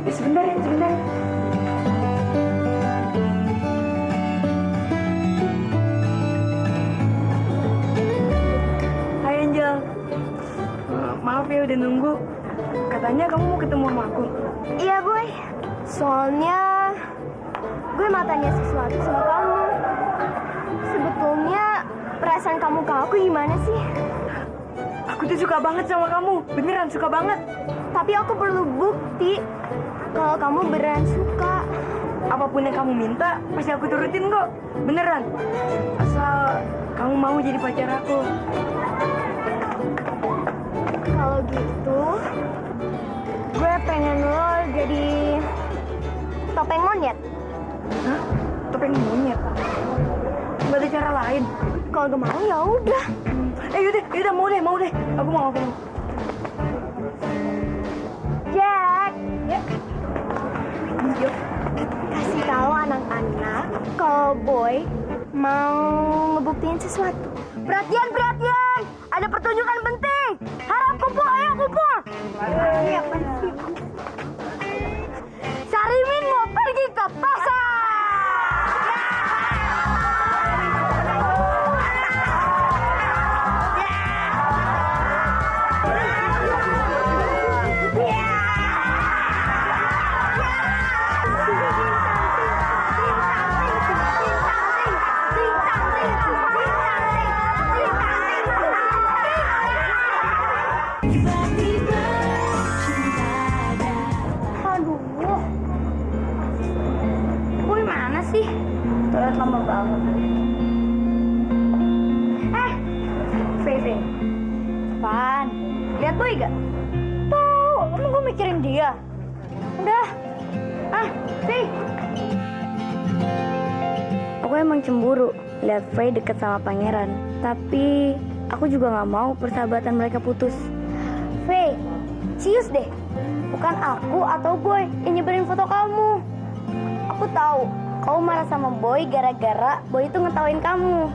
Sebentar. Hai Angel. Maaf ya udah nunggu. Katanya kamu mau ketemu sama aku. Iya boy, soalnya gue mau tanya sesuatu sama kamu. Sebetulnya perasaan kamu ke aku gimana sih? Aku tuh suka banget sama kamu. Beneran suka banget. Tapi aku perlu bukti kalau kamu beneran suka. apapun yang kamu minta, pasti aku turutin kok. Beneran. Asal kamu mau jadi pacar aku. Kalau gitu, gue pengen lo jadi topeng monyet. Hah? Topeng monyet? Gak ada cara lain? Kalau gak mau ya udah. Yaudah, mau deh. Aku mau. Jack, yuk kasih tahu anak-anak kalau Boy mau ngebuktiin sesuatu. Perhatian, ada pertunjukan penting. Harap kumpul, ayo kumpul. Iya, penting. Sarimin mau pergi ke pasar. Toilet lama banget. Fei. Apaan? Lihat Boy gak? Tahu, emang gue mikirin dia. Udah. Fei. Aku emang cemburu lihat Fei deket sama pangeran. Tapi aku juga nggak mau persahabatan mereka putus. Fei, cius deh. Bukan aku atau Boy yang nyebarin foto kamu. Aku tahu kamu marah sama Boy gara-gara Boy itu ngetawain kamu.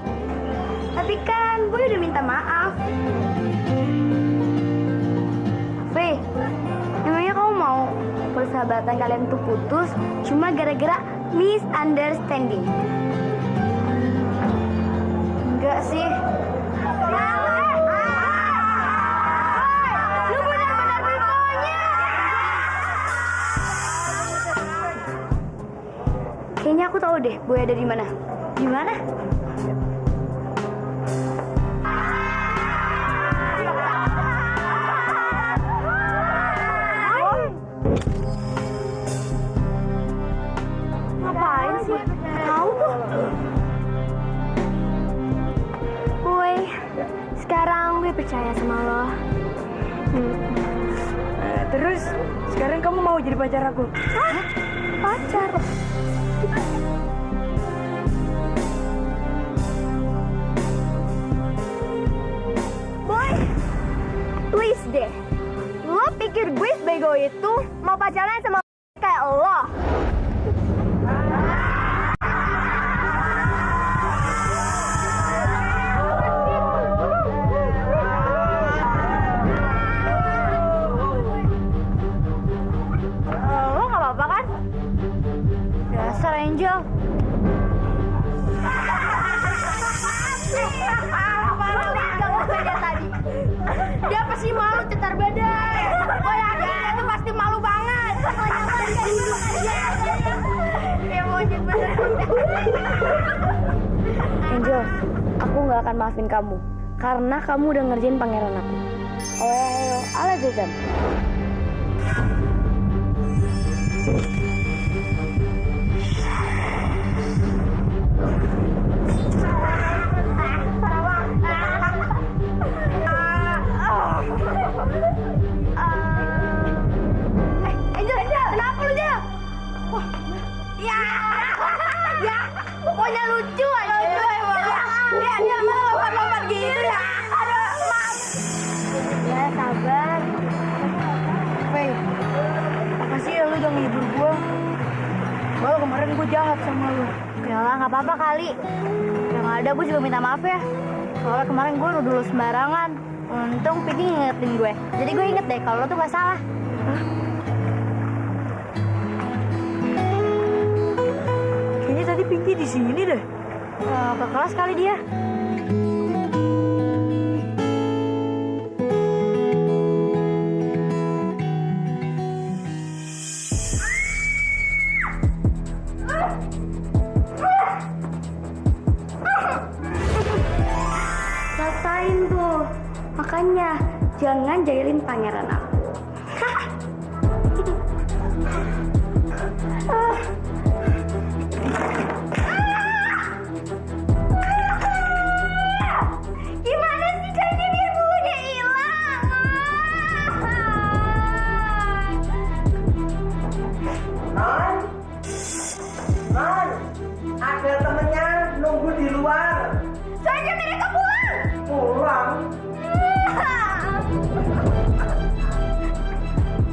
Tapi kan Boy udah minta maaf. Fei, emangnya kamu mau persahabatan kalian tuh putus cuma gara-gara misunderstanding? Enggak sih. Lu benar-benar biponya. Kayaknya aku tahu deh Boy ada di mana. Di mana? Ngapain sih? Tahu tuh. Boy, sekarang gue percaya sama lo. Terus sekarang kamu mau jadi pacar aku? Hah? Pacar? Boy, please deh. Lo pikir gue sebego itu mau pacaran sama kayak lo? Lo gak apa-apa kan? Dasar Angel. Dia pasti malu cetar badan. Gue yakin dia tuh pasti malu banget. Angel, aku gak akan maafin kamu karena kamu udah ngerjain pangeran aku. Oh, ala Zezan. Angel, kenapa lu, Angel? Wah, ya, pokoknya lucu aja. Dia malah lompat-lompat gitu ya. Aduh, maaf. Ya, sabar. Fei, makasih ya lu udah ngehibur gue. Walau kemarin gue jahat sama lu. Ya lah, nggak apa-apa kali. Yang ada gue juga minta maaf ya. Soalnya kemarin gue nuduh lu sembarangan. Untung Pidi ngingetin gue. Jadi gue inget deh kalau lo tuh nggak salah. Kayaknya tadi Pinky di sini deh. Ke kelas kali dia. Rasain tuh. Makanya jangan jahilin pangeran aku. Non, ada temennya nunggu di luar. Soalnya mereka pulang. Pulang?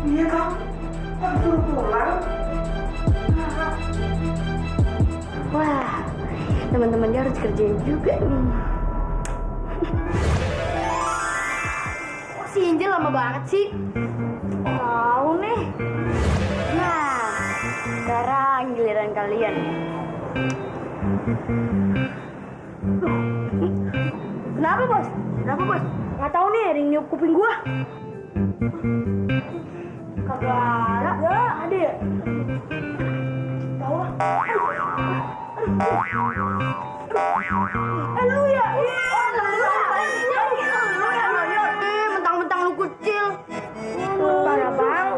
Iya kok? Kok disuruh pulang? Wah, teman-teman dia harus kerjain juga nih. Kok si Angel lama banget sih? Mau nih. Nah, sekarang giliran kalian. Kenapa bos? Kenapa bos? Nggak tahu nih, ada yang niup kuping gua. Kagak ada ya? Tahu lah. Lu ya? Mentang-mentang lu kecil. Parah banget.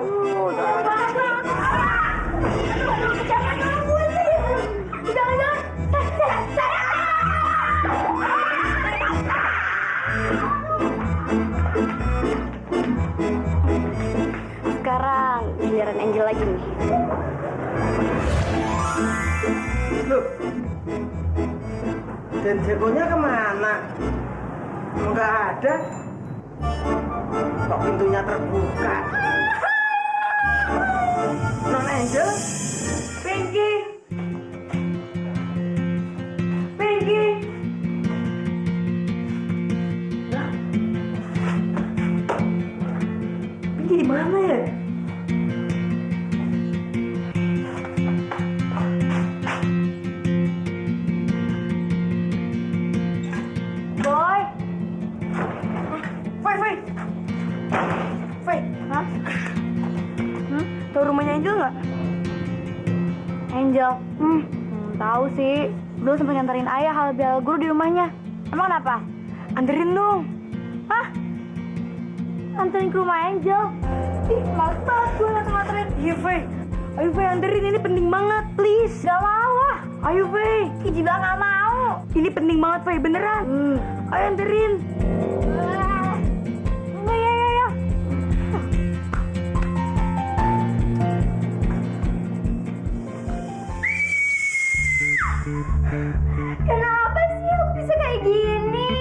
Sekarang giliran Angel lagi nih. Loh, dan jagonya kemana? Nggak ada. Kok pintunya terbuka? Non Angel? Pinky! Pinky! Pinky di mana ya? Boy. Fai! Fai! Hah? Tahu rumahnya Angel nggak? Angel. Tahu sih. Dulu sempat nganterin ayah halal guru di rumahnya. Emang kenapa? Anterin dong. Hah? Anterin ke rumah Angel? Ih, males banget gue nganterin. Iya, Fai. Ayo, Fai, anterin. Ini penting banget. Please. Gak mau ah. Ayo, Fai. Iji bilang gak mau. Ini penting banget, Fai. Beneran. Ayo, anterin. Ya. Kenapa sih aku bisa kayak gini?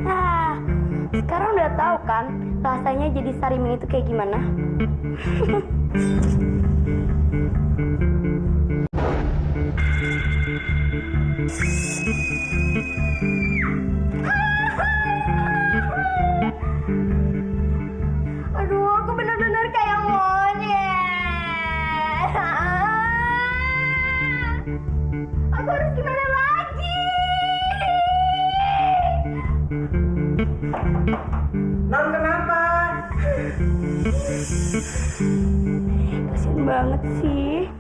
Nah, sekarang udah tahu kan rasanya jadi Sarimin itu kayak gimana? Aduh, aku benar-benar kayak monyet. Aku harus gimana lagi? Non kenapa? Kasian banget sih.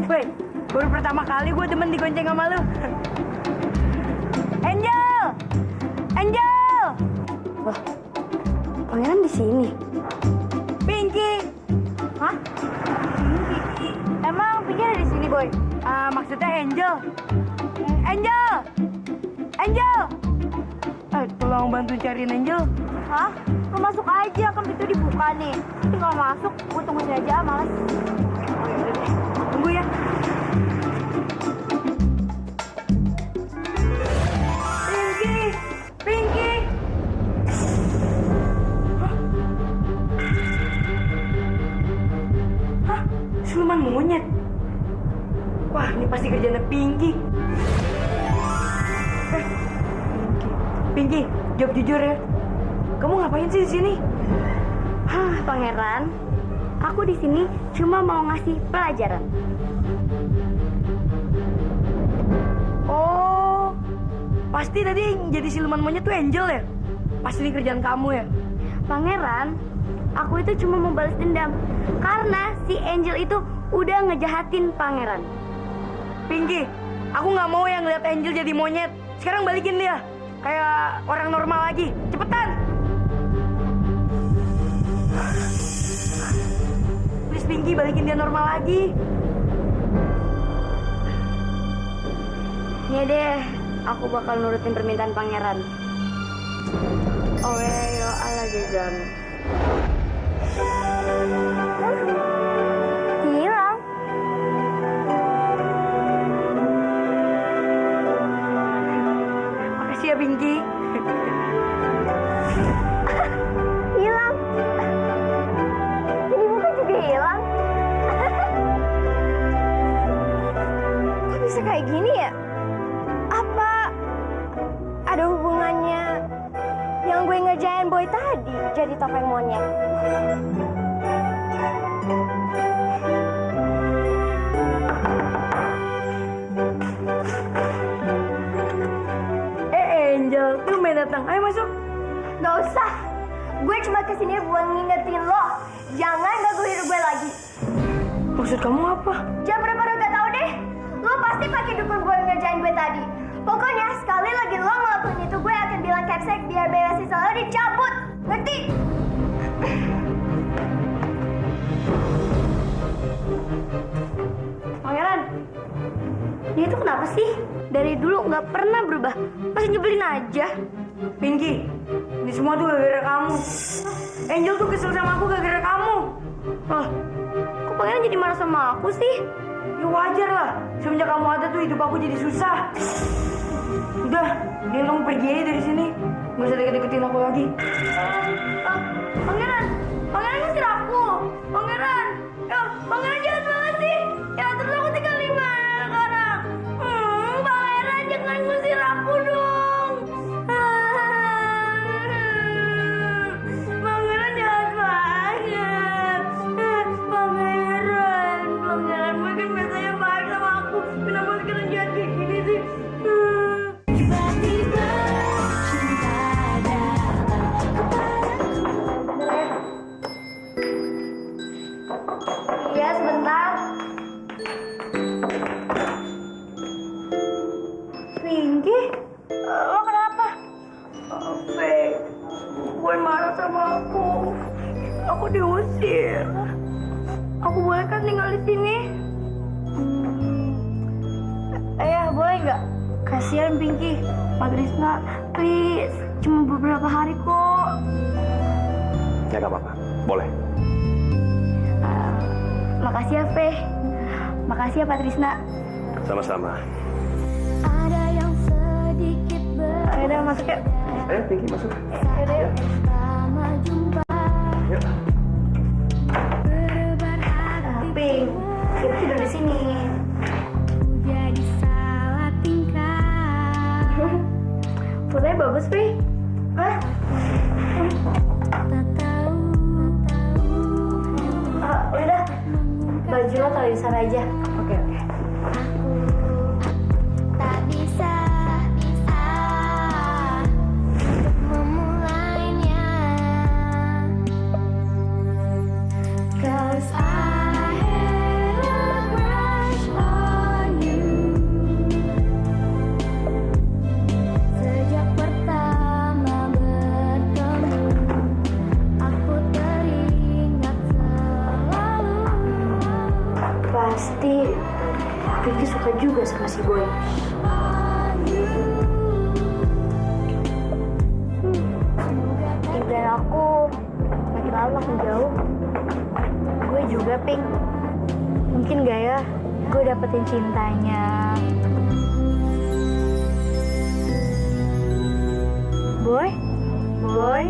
Fai, baru pertama kali gue demen digonceng sama lu. Angel! Angel! Wah, pangeran di sini. Pinky! Hah? Pinky? Emang Pinky ada di sini, Boy? Maksudnya Angel. Angel! Angel! Tolong bantu cariin Angel. Hah? Lu masuk aja, kan pintu dibuka nih. Tapi kalau masuk, gue tunggu sini aja, males. Oh, yaudah deh. Tunggu ya. Pinky! Pinky! Hah? Siluman monyet? Wah, ini pasti kerjaan Pinky. Pinky, jawab jujur ya. Kamu ngapain sih di sini? Hah, Pangeran. Aku di sini cuma mau ngasih pelajaran. Oh, pasti tadi yang jadi siluman monyet tuh Angel ya? Pasti ini kerjaan kamu ya? Pangeran, aku itu cuma mau balas dendam. Karena si Angel itu udah ngejahatin Pangeran. Pinky, aku nggak mau yang ngeliat Angel jadi monyet. Sekarang balikin dia, kayak orang normal lagi. Cepetan! Please Pinky, balikin dia normal lagi. Ya deh, aku bakal nurutin permintaan Pangeran. Oreo dan hilang. Makasih ya, Pinky. Hilang. Jadi bukan juga hilang. Kok bisa kayak gini ya? Apa ada hubungannya yang gue ngerjain boy tadi jadi topeng monyet? Angel, tuh main datang. Ayo masuk. Gak usah. Gue cuma kesini buat ngingetin lo. Jangan ganggu hidup gue lagi. Maksud kamu apa? Jangan pernah gak tau deh. Lo pasti pakai dukun gue ngerjain gue tadi. Pokoknya sekali lagi lo ngelakuin itu, gue akan bilang Capsek biar beresin lo dicabut. Ngerti? Pangeran, dia itu kenapa sih? Dari dulu nggak pernah berubah. Masih nyebelin aja. Pinky, ini semua tuh gara-gara kamu. Angel tuh kesel sama aku gara-gara kamu. Loh, kok Pangeran jadi marah sama aku sih? Ya wajar lah. Semenjak kamu ada tuh hidup aku jadi susah. Udah, dia kamu pergi aja dari sini. Gak usah deket-deketin aku lagi. Pangeran, Pangeran ngusir aku. Pangeran, ya Pangeran jahat banget sih. Ya terus aku tinggal di mana sekarang? Pangeran jangan ngusir aku dong. Pangeran jahat banget. Pangeran mungkin biasanya baik sama aku. Kenapa sekarang jahat kayak gini sih? Tiba-tiba cinta datang Iya, sebentar. Pinky, lo kenapa? Fake, gue marah sama aku. Aku diusir. Aku boleh kan tinggal di sini? Boleh nggak? Kasihan Pinky, Patrisna, please. Cuma beberapa hari kok. Ya nggak apa-apa, boleh. Makasih ya, Fe. Makasih ya, Patrisna. Sama-sama. ada yang sedikit Ayo udah masuk yuk. Ayo, Pinky masuk. Ayo yuk. pertama jumpa Yuk. berdebar hati Pink, kita tidur di sini. jadi salah tingkah Fotonya bagus, Fe. Hah? tak tahu Udah. Baju lo taruh di sana aja. Oke. tak bisa untuk memulainya 'cause I have a crush on you sejak pertama bertemu aku teringat selalu. Pasti Pinky suka juga sama si Boy. Impian aku makin lama makin jauh. Gue juga, Pink. Mungkin gak ya gue dapetin cintanya Boy? Boy?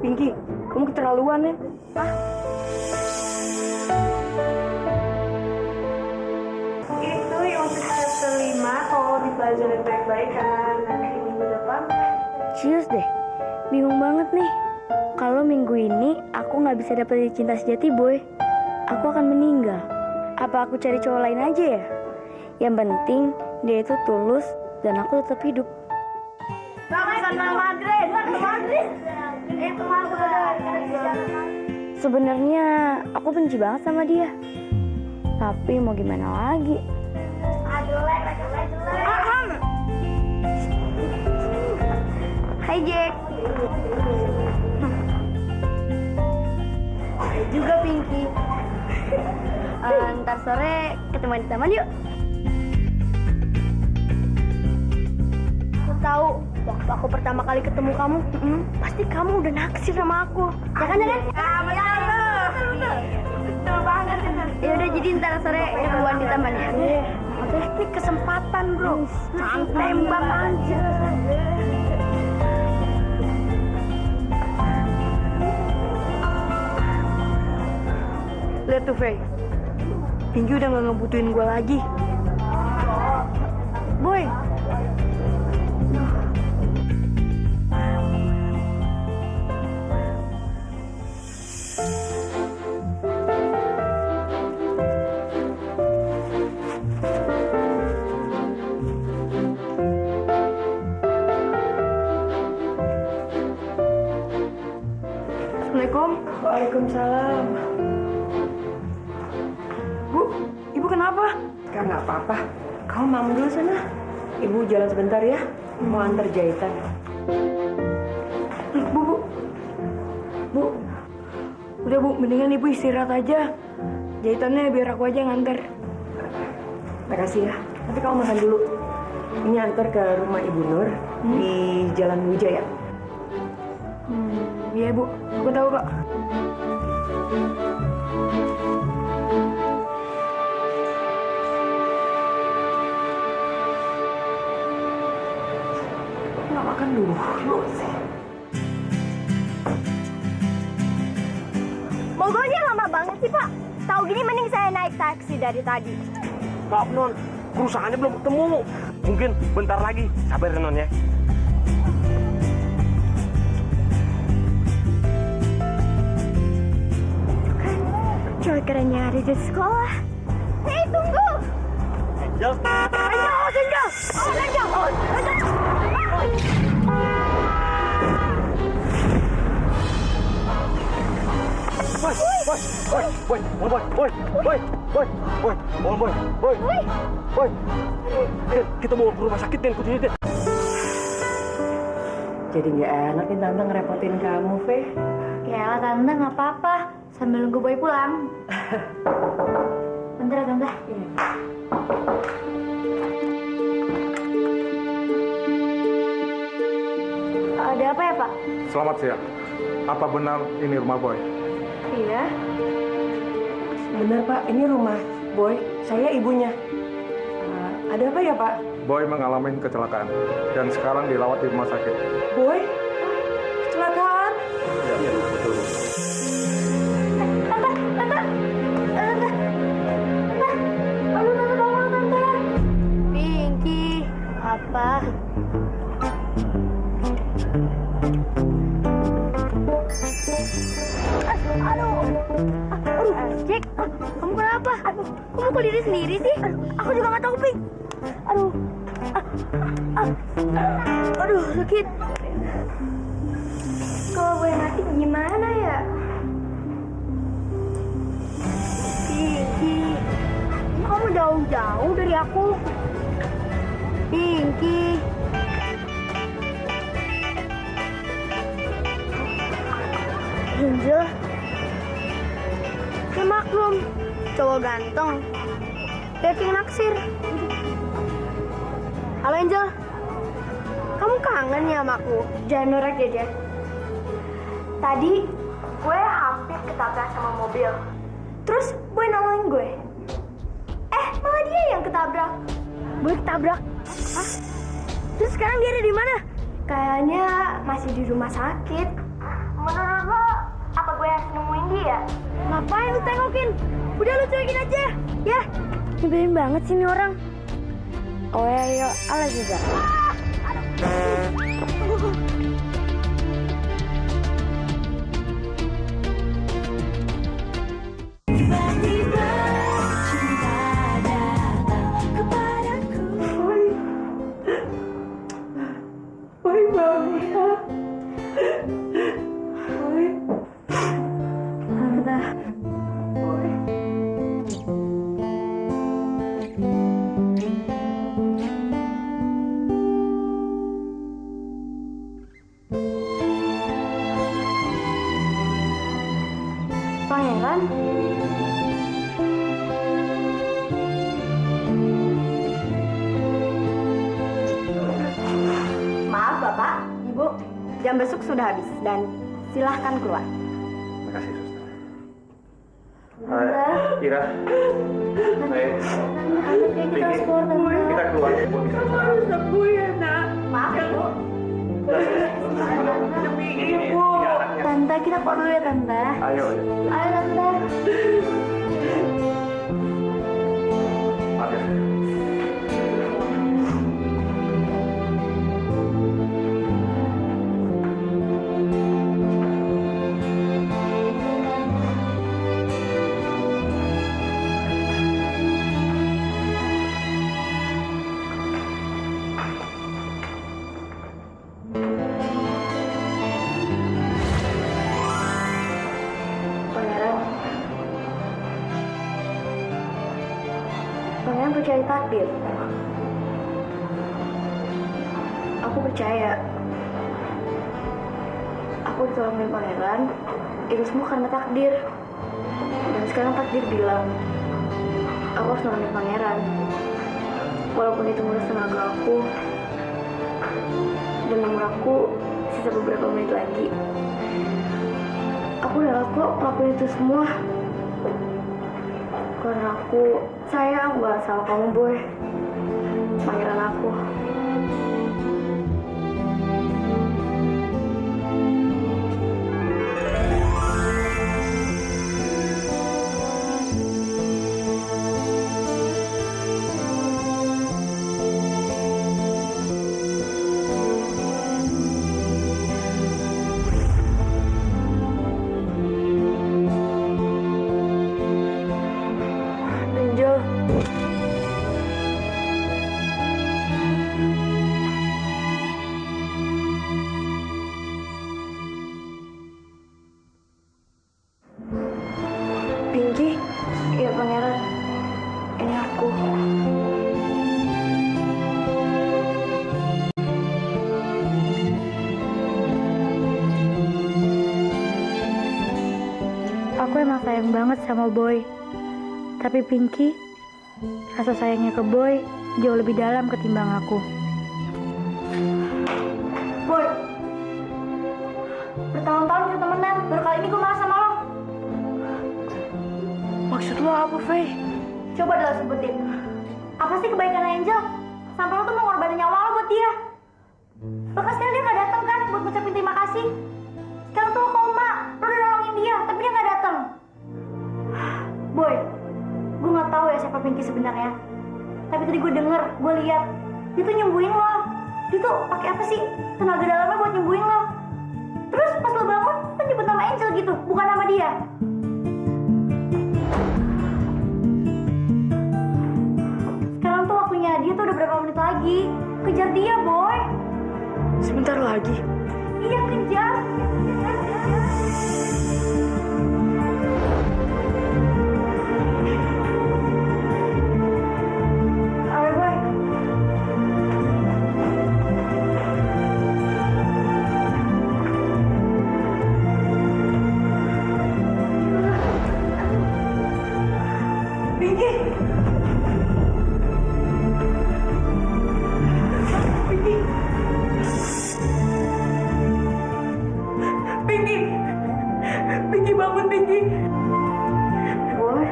Pinky, kamu keterlaluan ya. Itu yang untuk step kelima, kalau dipelajari baik-baik karena nanti minggu depan. Serius deh, bingung banget nih. Kalau minggu ini aku nggak bisa dapetin cinta sejati Boy, aku akan meninggal. Apa aku cari cowok lain aja ya? Yang penting dia itu tulus dan aku tetap hidup. Sebenarnya aku benci banget sama dia. Tapi mau gimana lagi? Hai Jack. Hai juga Pinky. Ntar sore ketemu di taman yuk. Aku tahu waktu aku pertama kali ketemu kamu, pasti kamu udah naksir sama aku. Ya kan? Betul banget. Ya udah, jadi ntar sore ketemuan di taman ya. Oke, ini kesempatan bro. Tembak aja. Lihat tuh, Faye. Pinky udah gak ngebutuhin gue lagi. Boy. Assalamualaikum. Waalaikumsalam. Bu, ibu kenapa? Kak, nggak apa-apa. Kamu mamu dulu sana. Ibu jalan sebentar ya. Mau antar jahitan. Bu. Udah Bu, mendingan ibu istirahat aja. Jahitannya biar aku aja nganter. Makasih ya. Tapi kamu makan dulu. Ini antar ke rumah Ibu Nur di Jalan Wijaya. Iya Bu, aku tahu kok. Nggak makan dulu sih. Mogolnya lama banget sih Pak. Tahu gini mending saya naik taksi dari tadi. Maaf Non, perusahaannya belum ketemu. Mungkin bentar lagi. Sabar ya Non ya. Cowok kerennya ada di sekolah. Hei, tunggu! Angel! Boy. Kita bawa ke rumah sakit, Den. Kuncinya, Den. Jadi nggak enak nih Tante ngerepotin kamu, Fe. Ya Tante, nggak apa-apa. Sambil nunggu Boy pulang. Bentar ya, Tante. Ada apa ya, Pak? Selamat siang. Apa benar ini rumah Boy? Iya. Benar Pak, ini rumah Boy. Saya ibunya. Ada apa ya Pak? Boy mengalami kecelakaan dan sekarang dirawat di rumah sakit. Boy? Kecelakaan? Iya, betul. Pinky, apa? Jack, kamu kenapa? Kamu kok diri sendiri sih? Aku juga nggak tahu, Pink. Aduh, sakit. Kalau gue mati gimana ya? Pinky, kamu jauh-jauh dari aku. Pinky. Angel. Ya maklum, cowok ganteng. Deving naksir. Halo Angel. Kamu kangen ya sama aku? Jangan norak ya, Jack. Tadi gue hampir ketabrak sama mobil. Terus gue nolongin gue. Malah dia yang ketabrak. Gue ketabrak. Hah? Terus sekarang dia ada di mana? Kayaknya masih di rumah sakit. Menurut lo, apa gue harus nemuin dia? Ngapain lu tengokin? Udah lu cuekin aja, ya? Nyebelin banget sih ini orang. Oh ya, yuk, ala juga. Tiba-tiba cinta datang kepadaku. Jam besuk sudah habis dan silahkan keluar. Terima kasih, Suster. Ira. Kita harus keluar, Tante. Kita keluar. Harus sembuh ya, Nak. Maaf, Bu. Demi ibu. Tante, kita keluar dulu ya, Tante. Ayo. Ayo, Tante. Maaf ya. Pangeran percaya takdir. Aku percaya. Aku ditolongin Pangeran. Itu semua karena takdir. Dan sekarang takdir bilang aku harus nolongin Pangeran. Walaupun itu menurut tenaga aku. Dan nomor aku sisa beberapa menit lagi. Aku udah lakuin itu semua. Karena aku sayang banget sama kamu, Boy. Pangeran aku. Angel. Pinky, iya Pangeran. Ini aku. Aku emang sayang banget sama Boy. Tapi Pinky, rasa sayangnya ke Boy jauh lebih dalam ketimbang aku. Boy, bertahun-tahun kita temenan, baru kali ini gue marah sama lo. Maksud lo apa, Faye? Coba deh lo sebutin. Apa sih kebaikan Angel? Sampai lo tuh mau ngorbanin nyawa lo buat dia. Bahkan sekarang dia nggak datang kan buat ngucapin terima kasih. Sekarang tuh lo koma, lo udah nolongin dia, tapi dia nggak datang. Boy, gue nggak tahu ya siapa Pinky sebenarnya. Tapi tadi gue denger, gue lihat dia tuh nyembuhin lo. Dia tuh pakai apa sih tenaga dalamnya buat nyembuhin lo. Terus pas lo bangun, lo nyebut nama Angel gitu, bukan nama dia. Sekarang tuh waktunya dia tuh udah berapa menit lagi. Kejar dia, Boy. Sebentar lagi. Iya, kejar. Ayo, Boy. Pinky. Pinky. Pinky. Pinky bangun, Pinky. Boy.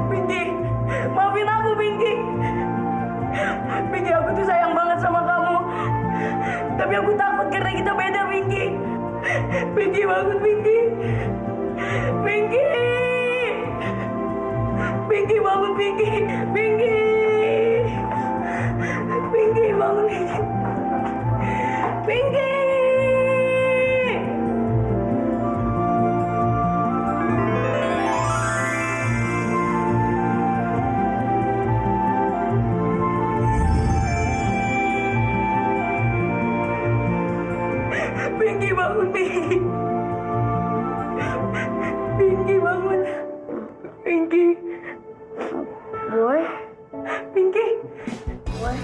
Pinky, maafin aku, Pinky. Pinky, aku tuh sayang banget sama kamu. Tapi aku takut karena kita beda, Pinky. Pinky, bangun, Pinky. Pinky. Pinky, bangun, Pinky. Pinky. Pinky, bangun, Pinky. Pinky. Pinky, bangun, Pinky. Pinky, bangun. Pinky. Boy, Pinky. Boy.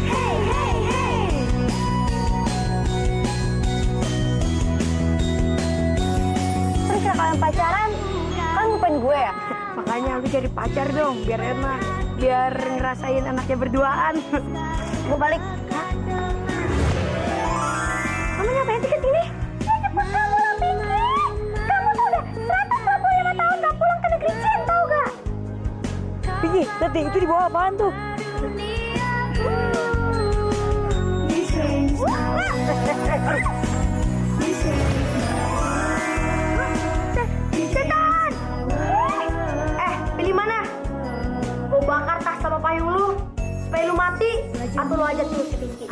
Hey, hey, hey. Terus ya kalian pacaran, kan ngelupain gue ya? Makanya lu cari pacar dong, biar enak. Biar ngerasain anaknya berduaan. Gue balik. Kamu ngapain sih kesini? Ya jemput kamu lah, Pinky. Kamu tuh udah 145 tahun gak pulang ke negeri Chen, tau gak? Pinky, nanti itu di bawah apaan tuh? Setan! Pilih mana? Gue bakar tas sama payung lu supaya lu mati, atau lu aja terus si Pinky.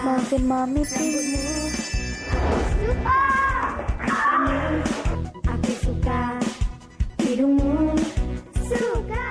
Maafin Mami, Pinky. Aku suka hidungmu